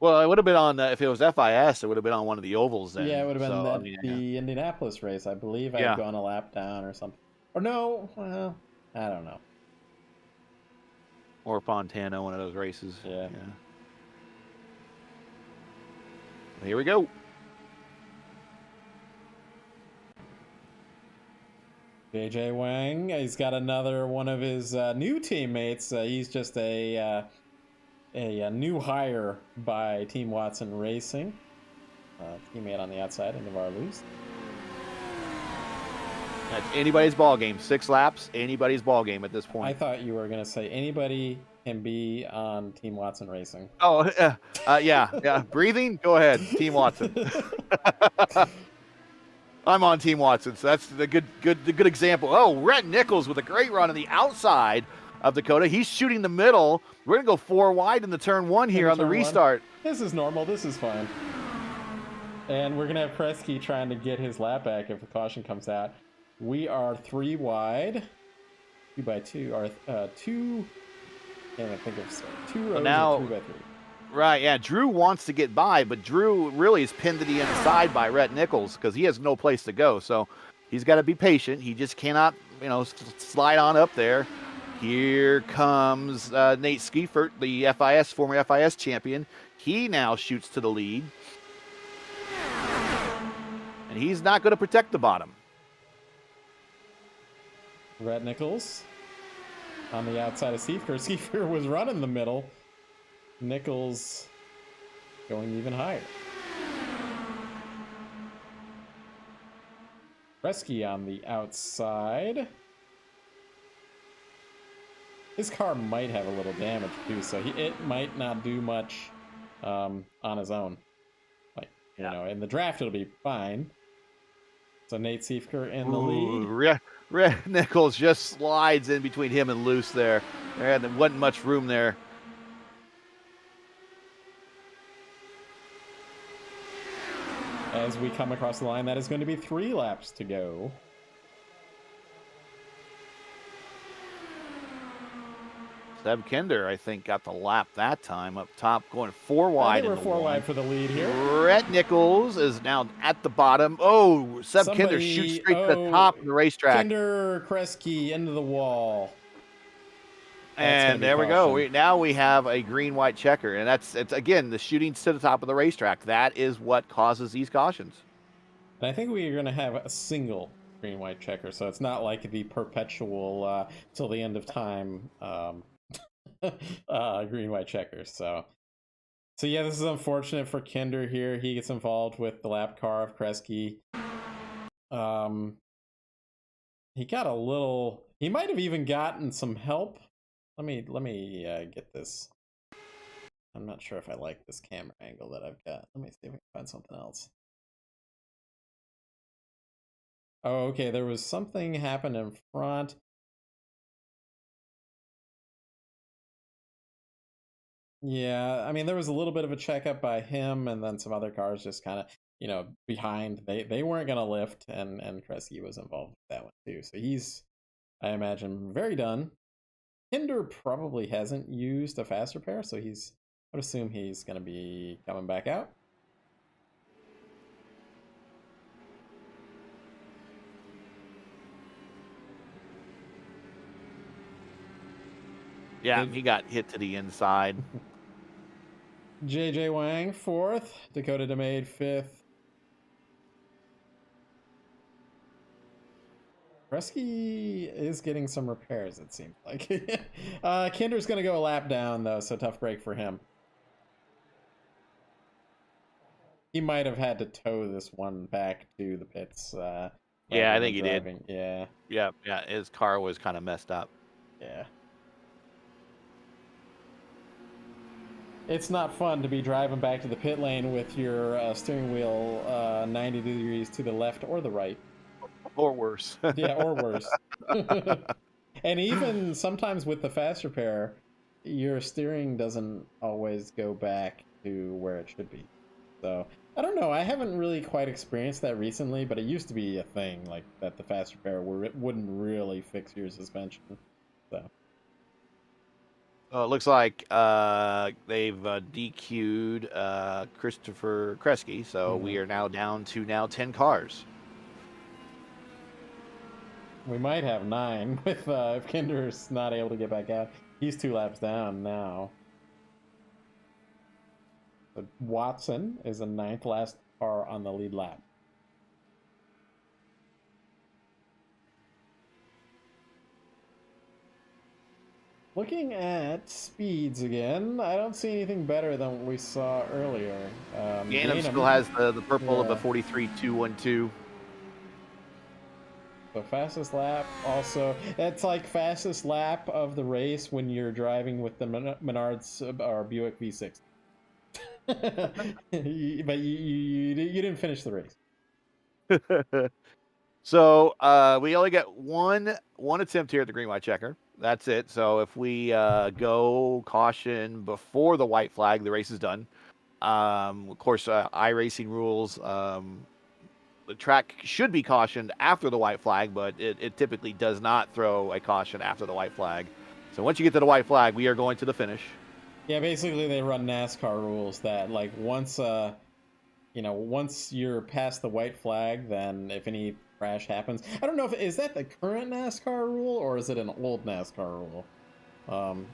Well, it would have been on if it was FIS, it would have been on one of the ovals then. Yeah, it would have been So I that mean, yeah, the Indianapolis race. I believe I had yeah. gone a lap down or something. Or no, well, I don't know. Or Fontana, one of those races. Yeah. Here we go. JJ Wang, he's got another one of his new teammates. He's just a new hire by Team Watson Racing. Teammate on the outside, and Navarre Luce. That's anybody's ball game. 6 laps, anybody's ball game at this point. I thought you were going to say anybody can be on Team Watson Racing. Oh, yeah. Breathing? Go ahead, Team Watson. I'm on Team Watson, so that's the good example. Oh, Rhett Nichols with a great run on the outside of Dakota. He's shooting the middle. We're going to go 4 wide in the turn 1 here on the restart. This is normal. This is fine. And we're going to have Kresge trying to get his lap back if the caution comes out. We are 3 wide. 2 by 2. Or 2... can't even think of 2 rows now, 3 by 3. Right, yeah. Drew wants to get by, but Drew really is pinned to the inside by Rhett Nichols because he has no place to go. So he's got to be patient. He just cannot, slide on up there. Here comes Nate Skeefert, the former FIS champion. He now shoots to the lead. And he's not going to protect the bottom. Rhett Nichols on the outside of Skeefer. Skeefer was running the middle. Nichols going even higher. Kresge on the outside. His car might have a little damage too, so it might not do much on his own. In the draft it'll be fine. So Nate Skeefer in the lead. Rhett Nichols just slides in between him and Luce there. There wasn't much room there. As we come across the line, that is going to be 3 laps to go. Seb Kinder, I think, got the lap that time up top, going 4 wide. They were 4 wide for the lead here. Rhett Nichols is now at the bottom. Oh, Seb Kinder shoots straight to the top of the racetrack. Kinder, Kresge into the wall. And there we go. Now we have a green-white checker. And it's again, the shootings to the top of the racetrack. That is what causes these cautions. And I think we are going to have a single green-white checker. So it's not like the perpetual, till the end of time, green-white checkers. So yeah, this is unfortunate for Kinder here. He gets involved with the lap car of Kresge. He got a little... He might have even gotten some help. Let me get this. I'm not sure if I like this camera angle that I've got. Let me see if I can find something else. Oh, okay. There was something happened in front. Yeah, I mean, there was a little bit of a checkup by him, and then some other cars just kind of, behind. They weren't going to lift, and Kresge was involved with that one too. So he's, I imagine, very done. Kinder probably hasn't used a fast repair, so I would assume he's going to be coming back out. Yeah, he got hit to the inside. JJ Wang 4th, Dakota DeMade 5th. Kresge is getting some repairs, it seems like. Kinder's going to go a lap down, though, so tough break for him. He might have had to tow this one back to the pits. Yeah, I think he did. Yeah. Yeah. His car was kind of messed up. Yeah. It's not fun to be driving back to the pit lane with your steering wheel 90 degrees to the left or the right. Or worse. Yeah, or worse. And even sometimes with the fast repair, your steering doesn't always go back to where it should be. So I don't know. I haven't really quite experienced that recently, but it used to be a thing like that. The fast repair where it wouldn't really fix your suspension. So It looks like they've DQ'd Christopher Kresge, so we are now down to 10 cars. we might have 9 with if Kinder's not able to get back out. He's 2 laps down now. But Watson is the 9th last car on the lead lap. Looking at speeds again, I don't see anything better than what we saw earlier. Ganem still has the purple of the 43.212. So fastest lap also. It's like fastest lap of the race when you're driving with the Menards or Buick V6. But you didn't finish the race. So we only get one attempt here at the green white checker. That's it. So if we go caution before the white flag, the race is done. Of course, iRacing rules. The track should be cautioned after the white flag, but it typically does not throw a caution after the white flag. So once you get to the white flag, we are going to the finish. Yeah, basically they run NASCAR rules that like once you're past the white flag, then if any crash happens, I don't know if is that the current NASCAR rule or is it an old NASCAR rule?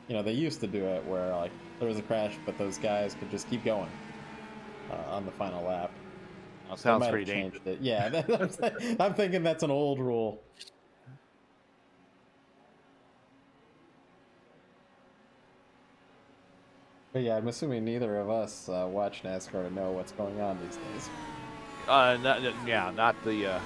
They used to do it where like there was a crash, but those guys could just keep going on the final lap. That sounds pretty dangerous. Yeah, I'm thinking that's an old rule. But yeah, I'm assuming neither of us watch NASCAR to know what's going on these days. Not the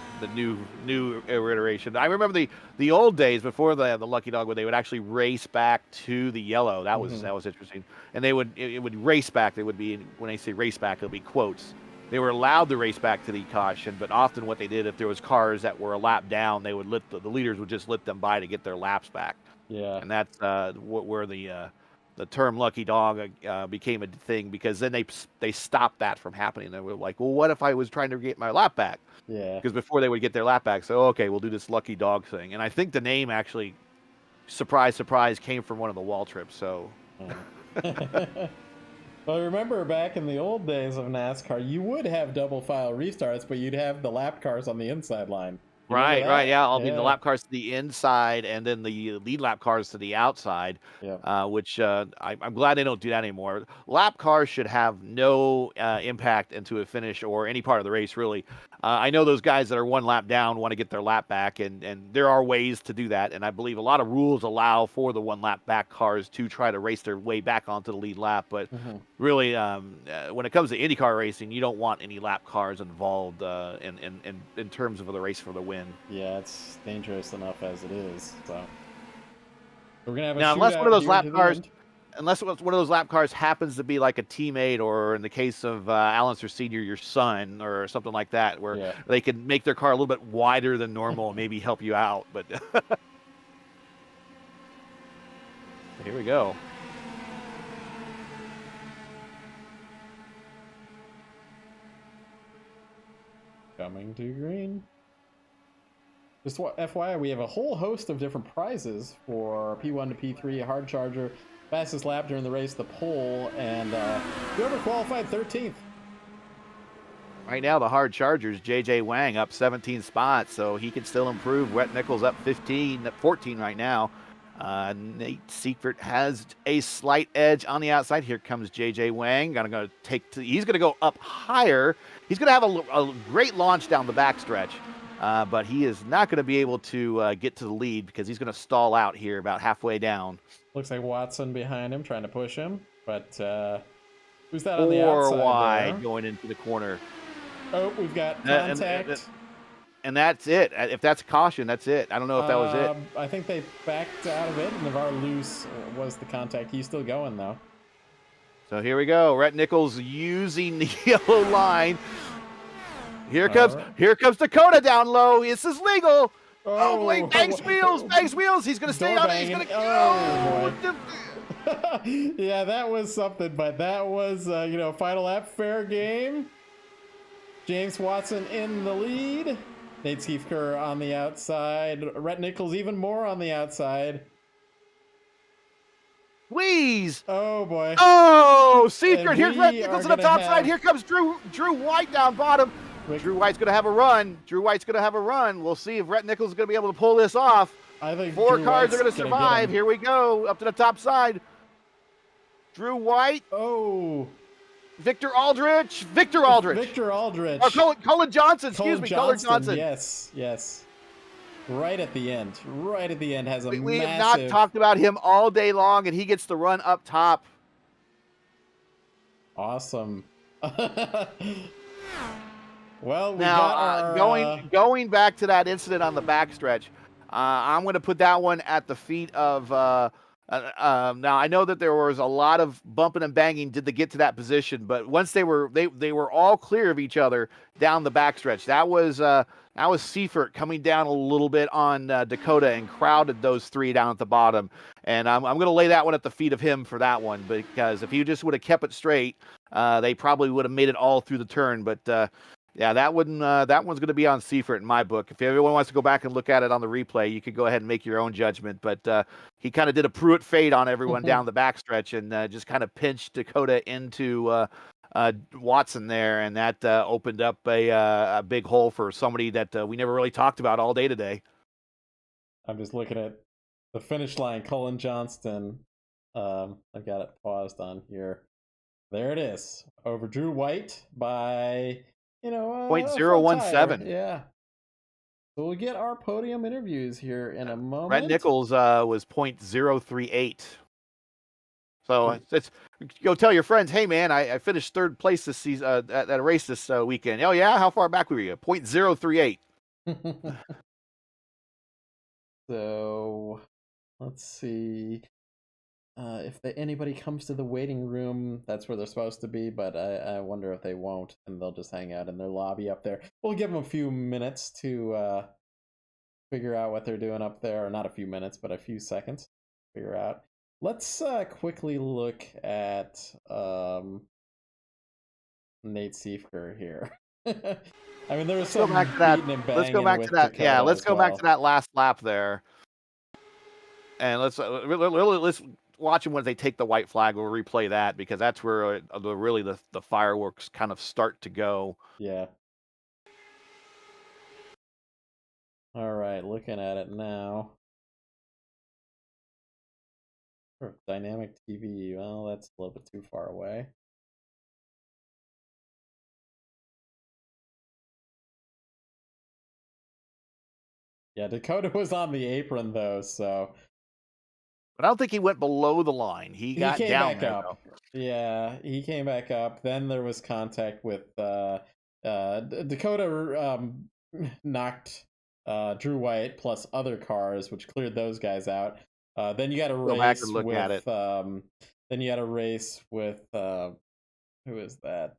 new iteration. I remember the old days before the Lucky Dog, where they would actually race back to the yellow. That was interesting. And it would race back. They would be, when I say race back, it'll be quotes. They were allowed to race back to the caution, but often what they did, if there was cars that were a lap down, they would the leaders would just let them by to get their laps back. Yeah, and that's where the term "lucky dog" became a thing, because then they stopped that from happening. They were like, well, what if I was trying to get my lap back? Yeah. Because before they would get their lap back, so okay, we'll do this lucky dog thing. And I think the name actually, surprise, surprise, came from one of the wall trips. So. Well, remember back in the old days of NASCAR, you would have double file restarts, but you'd have the lap cars on the inside line. Right, yeah. I'll be the lap cars to the inside, and then the lead lap cars to the outside. Yeah. Which I'm glad they don't do that anymore. Lap cars should have no impact into a finish or any part of the race, really. I know those guys that are one lap down want to get their lap back, and there are ways to do that. And I believe a lot of rules allow for the one lap back cars to try to race their way back onto the lead lap. But really, when it comes to IndyCar racing, you don't want any lap cars involved in terms of the race for the win. Yeah, it's dangerous enough as it is. So we're gonna have a now, unless one of those lap cars happens to be like a teammate, or in the case of Alan Senior, your son, or something like that, where they can make their car a little bit wider than normal and maybe help you out. But here we go. Coming to green. Just FYI, we have a whole host of different prizes for P1 to P3, a hard charger, fastest lap during the race, the pole, and whoever qualified 13th. Right now, the hard chargers, JJ Wang up 17 spots, so he can still improve. Wet Nichols up 14 right now. Nate Seifert has a slight edge on the outside. Here comes JJ Wang. He's going to go up higher. He's going to have a great launch down the backstretch. But he is not going to be able to get to the lead, because he's going to stall out here about halfway down. Looks like Watson behind him trying to push him. But who's that on the outside? 4 wide going into the corner. Oh, we've got contact. And that's it. If that's a caution, that's it. I don't know if that was it. I think they backed out of it. Navarre Loose was the contact. He's still going, though. So here we go. Rhett Nichols using the yellow line. Here comes Dakota down low. This is legal. Oh boy, bangs wheels. He's going to stay on it. He's going to go. Yeah, that was something, but that was, final lap, fair game. James Watson in the lead. Nate Schiefker on the outside. Rhett Nichols even more on the outside. Squeeze. Oh, boy. Oh, secret. Here's Rhett Nichols on the top side. Here comes Drew White down bottom. Drew White's going to have a run. We'll see if Rhett Nichols is going to be able to pull this off. I think 4 cars are going to survive. Here we go. Up to the top side. Drew White. Oh. Victor Aldrich. Oh, Colin Johnson. Colin Johnson. Yes. Right at the end has a massive... We have not talked about him all day long, and he gets the run up top. Awesome. Well, now going back to that incident on the backstretch, I'm going to put that one at the feet of. Now I know that there was a lot of bumping and banging to get to that position, but once they were all clear of each other down the backstretch, that was Seifert coming down a little bit on Dakota and crowded those 3 down at the bottom, and I'm going to lay that one at the feet of him for that one, because if he just would have kept it straight, they probably would have made it all through the turn, but. Yeah, that one's going to be on Seifert in my book. If everyone wants to go back and look at it on the replay, you could go ahead and make your own judgment. But he kind of did a Pruitt fade on everyone down the backstretch and just kind of pinched Dakota into Watson there, and that opened up a big hole for somebody that we never really talked about all day today. I'm just looking at the finish line. Colin Johnston. I've got it paused on here. There it is. Over Drew White by... 0.017. Yeah. So we'll get our podium interviews here in a moment. Rhett Nichols was 0.038. So it's go tell your friends, hey man, I finished 3rd place this season at a race this weekend. Oh yeah, how far back were you? 0.038. So let's see. If anybody comes to the waiting room, that's where they're supposed to be, but I wonder if they won't, and they'll just hang out in their lobby up there. We'll give them a few minutes to figure out what they're doing up there, or not a few minutes, but a few seconds to figure out. Let's quickly look at Nate Schiefker here. I mean, there was some beating and banging. Let's go back to that. Yeah, let's go back to that last lap there, and let's watch them when they take the white flag. We'll replay that because that's where really the fireworks kind of start to go. Yeah. All right, looking at it now. Dynamic TV. Well, that's a little bit too far away. Yeah, Dakota was on the apron though, so. But I don't think he went below the line. He got came down back there, up. Though. Yeah, he came back up. Then there was contact with Dakota. Knocked Drew White plus other cars, which cleared those guys out. Then you got a race. Go back and look at it. Then you had a race with who is that?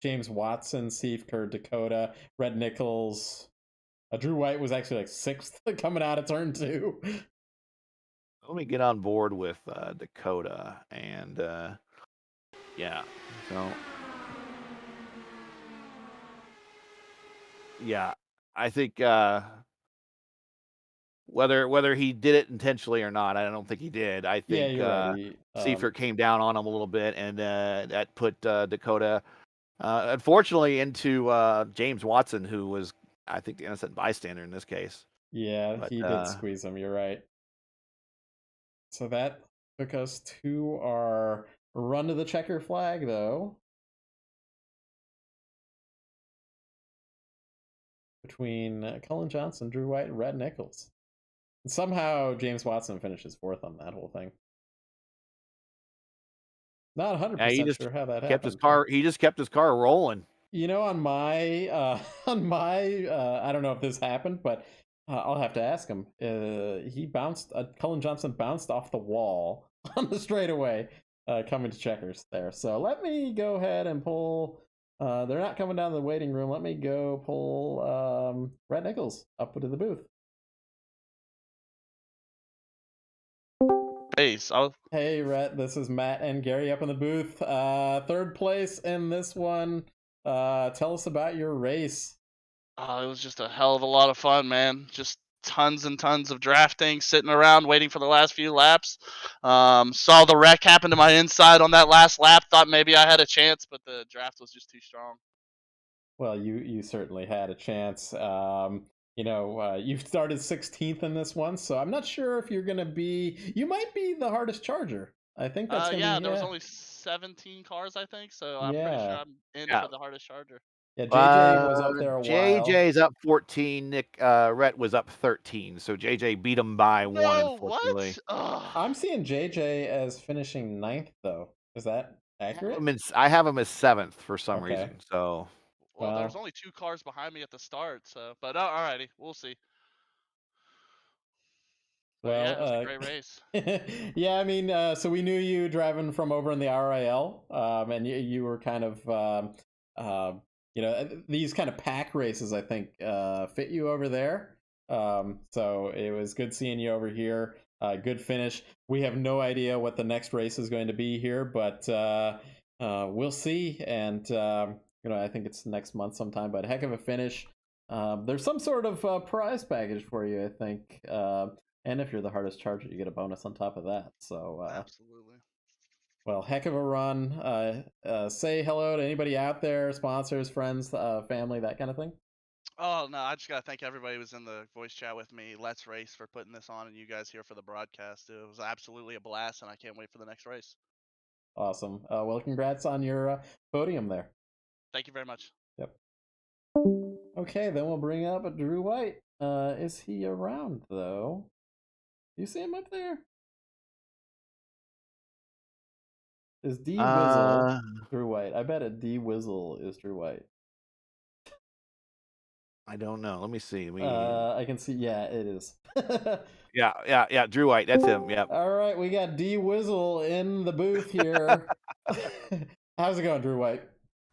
James Watson, Schiefker, Dakota, Rhett Nichols. Drew White was actually like 6th coming out of turn 2. Let me get on board with Dakota and yeah. So yeah, I think whether he did it intentionally or not, I don't think he did. I think Seifert came down on him a little bit, and that put Dakota, unfortunately, into James Watson, who was, I think, the innocent bystander in this case. Yeah, but he did squeeze him. You're right. So that took us to our run to the checker flag, though. Between Colin Johnson, Drew White, and Rhett Nichols. And somehow James Watson finishes 4th on that whole thing. Not 100% sure how that happened. He just kept his car rolling. On my I don't know if this happened, but I'll have to ask him. Colin Johnson bounced off the wall on the straightaway coming to checkers there. So let me go ahead and pull. They're not coming down to the waiting room. Let me go pull Rhett Nichols up into the booth. Hey, Rhett, this is Matt and Gary up in the booth. Third place in this one. Tell us about your race. It was just a hell of a lot of fun, man. Just tons and tons of drafting, sitting around waiting for the last few laps. Saw the wreck happen to my inside on that last lap. Thought maybe I had a chance, but the draft was just too strong. Well, you certainly had a chance. You started 16th in this one, so I'm not sure if you're going to be. You might be the hardest charger. I think that's going to be. There was only 17 cars, I think, so I'm pretty sure I'm in for the hardest charger. Yeah, JJ was up there a while. JJ's up 14. Rhett was up 13. So JJ beat him by one, unfortunately. What? I'm seeing JJ as finishing 9th, though. Is that accurate? I have him as 7th for some reason. So. Well, there's only 2 cars behind me at the start, so but alrighty, we'll see. But yeah, it was a great race. Yeah, I mean, so we knew you driving from over in the RIL, and you were kind of, these kind of pack races, I think, fit you over there. So it was good seeing you over here. Good finish. We have no idea what the next race is going to be here, but we'll see. And I think it's next month sometime. But heck of a finish. There's some sort of prize package for you, I think. And if you're the hardest charger, you get a bonus on top of that. So absolutely. Well, heck of a run. Say hello to anybody out there, sponsors, friends, family, that kind of thing. Oh, no, I just got to thank everybody who was in the voice chat with me. Let's Race for putting this on, and you guys here for the broadcast. It was absolutely a blast, and I can't wait for the next race. Awesome. Well, congrats on your podium there. Thank you very much. Yep. Okay, then we'll bring up Drew White. Is he around, though? You see him up there? Is D Wizzle Drew White? I bet a D Wizzle is Drew White. I don't know. Let me see. I can see. Yeah, it is. Yeah. Drew White. That's him. Yeah. All right, we got D Wizzle in the booth here. How's it going, Drew White?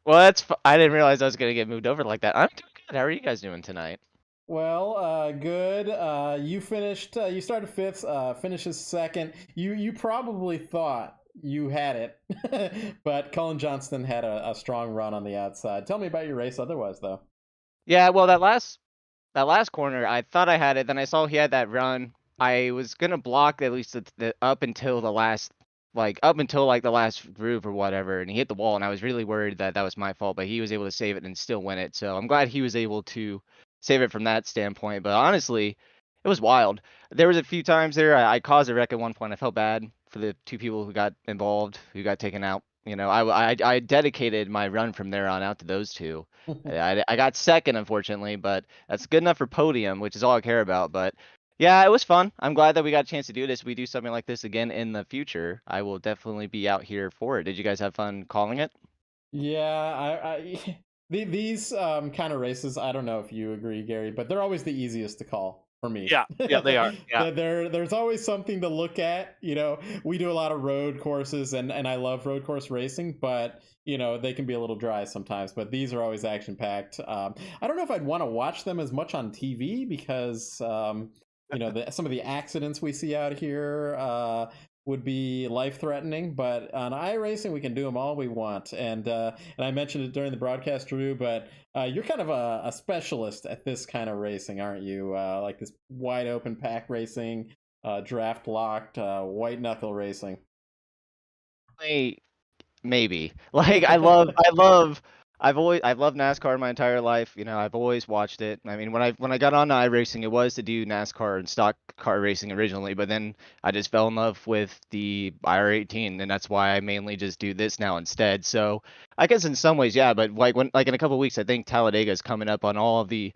Well, I didn't realize I was gonna get moved over like that. I'm doing good. How are you guys doing tonight? Well, good. You finished. You started 5th. Finishes 2nd. You probably thought you had it, but Cullen Johnston had a strong run on the outside. Tell me about your race otherwise, though. Yeah, well, that last corner, I thought I had it. Then I saw he had that run. I was gonna block at least the up until the last, the last groove or whatever, and he hit the wall. And I was really worried that was my fault, but he was able to save it and still win it. So I'm glad he was able to save it from that standpoint. But honestly, it was wild. There was a few times there I caused a wreck at one point. I felt bad for the 2 people who got involved, who got taken out. I dedicated my run from there on out to those 2. I got 2nd, unfortunately, but that's good enough for podium, which is all I care about. But yeah, it was fun. I'm glad that we got a chance to do this. We do something like this again in the future. I will definitely be out here for it. Did you guys have fun calling it? Yeah, these kind of races, I don't know if you agree, Gary, but they're always the easiest to call for me. Yeah, they are. Yeah. There's always something to look at. We do a lot of road courses, and I love road course racing, but they can be a little dry sometimes. But these are always action packed. I don't know if I'd want to watch them as much on TV because some of the accidents we see out here would be life-threatening, but on iRacing we can do them all we want. And I mentioned it during the broadcast, Drew, but you're kind of a specialist at this kind of racing, aren't you? Like this wide open pack racing, draft locked, white knuckle racing. Maybe. I've loved NASCAR my entire life. I've always watched it. I mean, when I got on iRacing, it was to do NASCAR and stock car racing originally, but then I just fell in love with the IR18, and that's why I mainly just do this now instead. So I guess in some ways, yeah. But in a couple of weeks, I think Talladega is coming up on all of the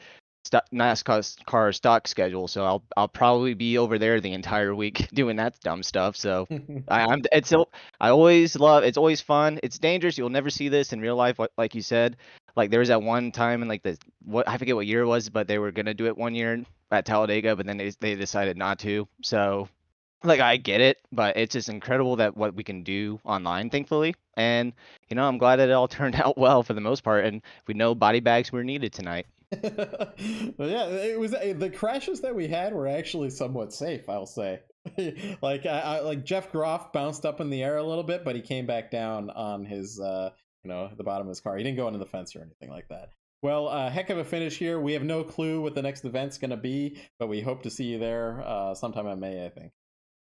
NASCAR car stock schedule, so I'll probably be over there the entire week doing that dumb stuff. So it's always fun. It's dangerous. You'll never see this in real life, like you said. Like there was that one time in I forget what year it was, but they were gonna do it one year at Talladega, but then they decided not to. So like I get it, but it's just incredible that what we can do online, thankfully. And I'm glad that it all turned out well for the most part, and we know body bags were needed tonight. Well, yeah, it was the crashes that we had were actually somewhat safe, I'll say. Like Jeff Groff bounced up in the air a little bit, but he came back down on his the bottom of his car. He didn't go into the fence or anything like that. Well, heck of a finish here. We have no clue what the next event's going to be, but we hope to see you there sometime in May, I think.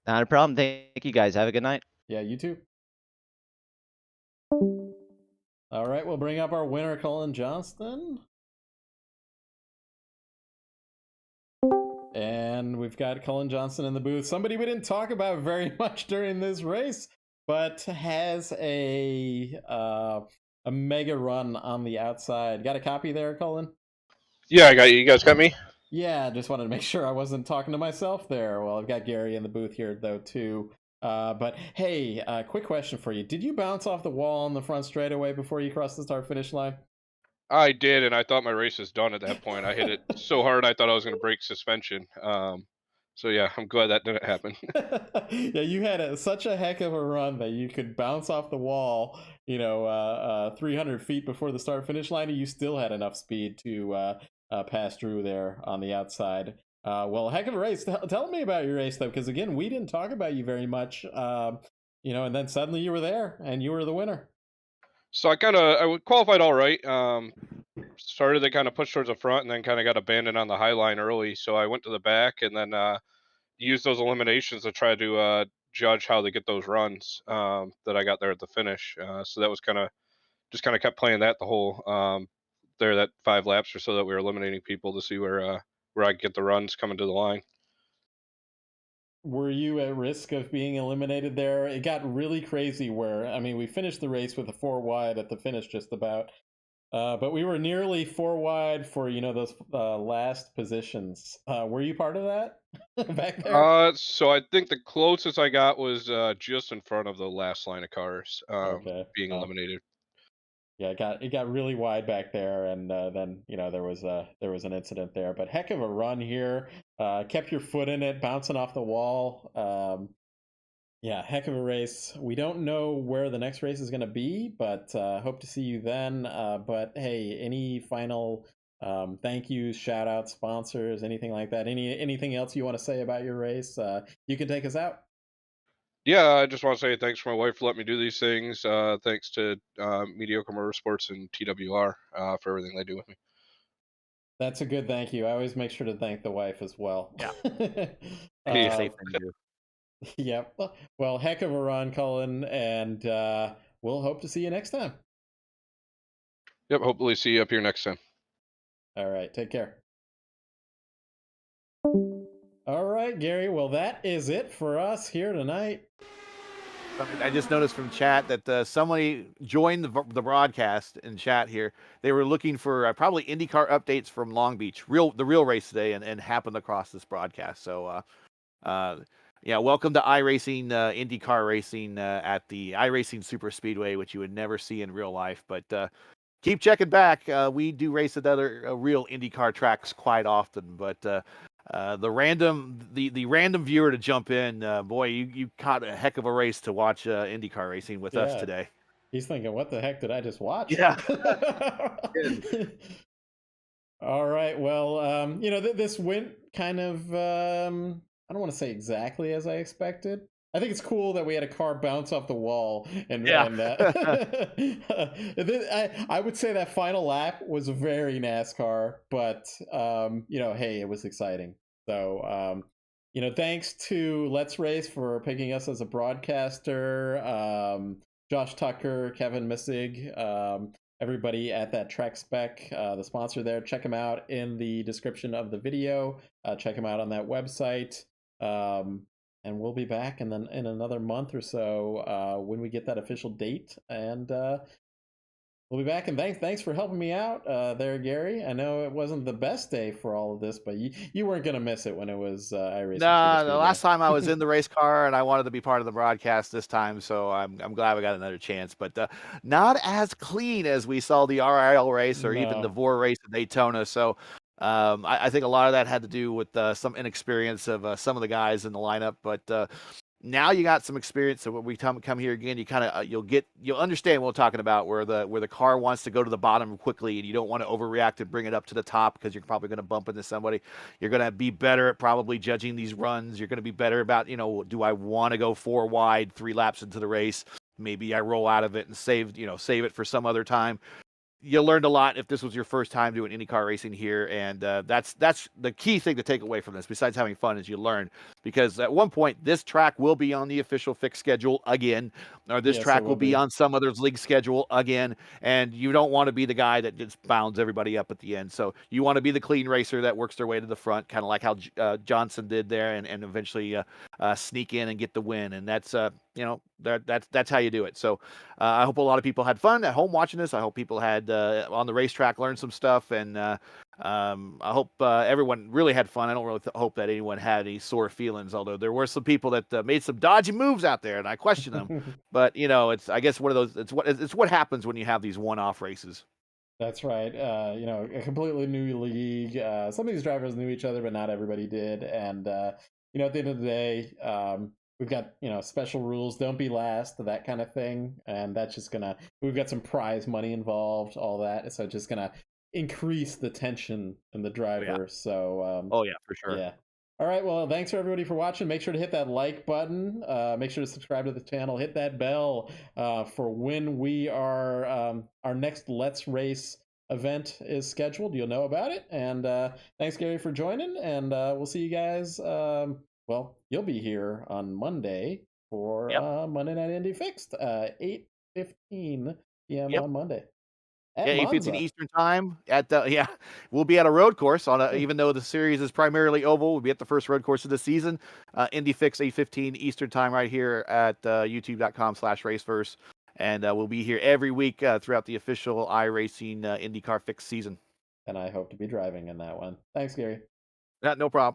Not a problem. Thank you guys. Have a good night. Yeah, you too. All right, we'll bring up our winner, Colin Johnston. And we've got Cullen Johnson in the booth. Somebody we didn't talk about very much during this race, but has a mega run on the outside. Got a copy there, Cullen? Yeah, I got you. You guys got me? Yeah, just wanted to make sure I wasn't talking to myself there. Well, I've got Gary in the booth here, though, too. But hey, quick question for you. Did you bounce off the wall on the front straightaway before you crossed the start-finish line? I did, and I thought my race was done at that point. I hit it so hard I thought I was going to break suspension. So yeah, I'm glad that didn't happen. Yeah, you had such a heck of a run that you could bounce off the wall, 300 feet before the start-finish line, and you still had enough speed to pass Drew there on the outside. Well, heck of a race. Tell me about your race, though, because again, we didn't talk about you very much, and then suddenly you were there and you were the winner. So I qualified all right. Started to kind of push towards the front, and then kind of got abandoned on the high line early. So I went to the back, and then used those eliminations to try to judge how to get those runs that I got there at the finish. So that was kind of kept playing that the whole that 5 laps or so that we were eliminating people to see where I could get the runs coming to the line. Were you at risk of being eliminated there? It got really crazy where, we finished the race with a 4 wide at the finish just about. But we were nearly 4 wide for, those last positions. Were you part of that back there? So I think the closest I got was just in front of the last line of cars Okay. being eliminated. Yeah, it got really wide back there, and then there was an incident there. But heck of a run here. Kept your foot in it, bouncing off the wall. Yeah, heck of a race. We don't know where the next race is going to be, but hope to see you then. But hey, any final thank yous, shout outs, sponsors, anything like that? Anything else you want to say about your race? You can take us out. Yeah, I just want to say thanks for my wife for letting me do these things. Thanks to Mediocre Motorsports and TWR for everything they do with me. That's a good thank you. I always make sure to thank the wife as well. Yeah. Safe Yep. Well, heck of a run, Cullen, and we'll hope to see you next time. Yep, hopefully see you up here next time. All right, take care. All right, Gary. Well, that is it for us here tonight. I just noticed from chat that somebody joined the broadcast in chat here. They were looking for probably IndyCar updates from Long Beach, the real race today, and happened across this broadcast. So, yeah, welcome to iRacing, IndyCar racing at the iRacing Superspeedway, which you would never see in real life. But keep checking back. We do race at other real IndyCar tracks quite often, but the random viewer to jump in, boy, you caught a heck of a race to watch IndyCar racing with us today. He's thinking, what the heck did I just watch? Yeah. All right. Well, this went kind of, I don't want to say exactly as I expected. I think it's cool that we had a car bounce off the wall, and I would say that final lap was very NASCAR, but hey, it was exciting. So thanks to Let's Race for picking us as a broadcaster. Josh Tucker, Kevin Missig, everybody at that Trackspec, the sponsor there. Check them out in the description of the video. Check them out on that website. And we'll be back in another month or so when we get that official date. And we'll be back. And thanks for helping me out there, Gary. I know it wasn't the best day for all of this, but you weren't going to miss it when it was iRacing. No, the last time I was in the race car, and I wanted to be part of the broadcast this time, so I'm glad we got another chance. But not as clean as we saw the RIL race or even the VOR race at Daytona. So I think a lot of that had to do with some inexperience of some of the guys in the lineup, but now you got some experience. So when we come here again, you kind of you'll understand what we're talking about, where the car wants to go to the bottom quickly, and you don't want to overreact and bring it up to the top because you're probably going to bump into somebody. You're going to be better at probably judging these runs. You're going to be better about, do I want to go 4 wide 3 laps into the race? Maybe I roll out of it and save it for some other time. You learned a lot if this was your first time doing IndyCar racing here, and that's the key thing to take away from this. Besides having fun, is you learn, because at one point this track will be on the official fixed schedule again, or this Yes, track it will will be be. on some other league schedule again, and you don't want to be the guy that just bounds everybody up at the end. So you want to be the clean racer that works their way to the front, kind of like how Johnson did there, and eventually sneak in and get the win. And that's that's how you do it. So I hope a lot of people had fun at home watching this. I hope people had on the racetrack learned some stuff, and I hope everyone really had fun. I don't really hope that anyone had any sore feelings, although there were some people that made some dodgy moves out there, and I question them. But it's, I guess, one of those. It's what happens when you have these one-off races. That's right. A completely new league. Some of these drivers knew each other, but not everybody did. And at the end of the day, we've got special rules. Don't be last, that kind of thing. And that's just gonna. We've got some prize money involved, all that. So just gonna increase the tension in the driver. So Oh yeah, for sure. yeah. All right. Well, thanks for everybody for watching. Make sure to hit that like button. Make sure to subscribe to the channel. Hit that bell for when we are our next Let's Race event is scheduled. You'll know about it. And thanks, Gary, for joining. And we'll see you guys. Well, you'll be here on Monday for Monday Night Indy Fixed, 8:15 p.m. on Monday. At 8:15 Monza. Eastern time at the we'll be at a road course even though the series is primarily oval. We'll be at the first road course of the season. Indy Fix 8:15 Eastern time right here at youtube.com/raceverse, and we'll be here every week throughout the official iRacing IndyCar Fix season. And I hope to be driving in that one. Thanks, Gary. No problem.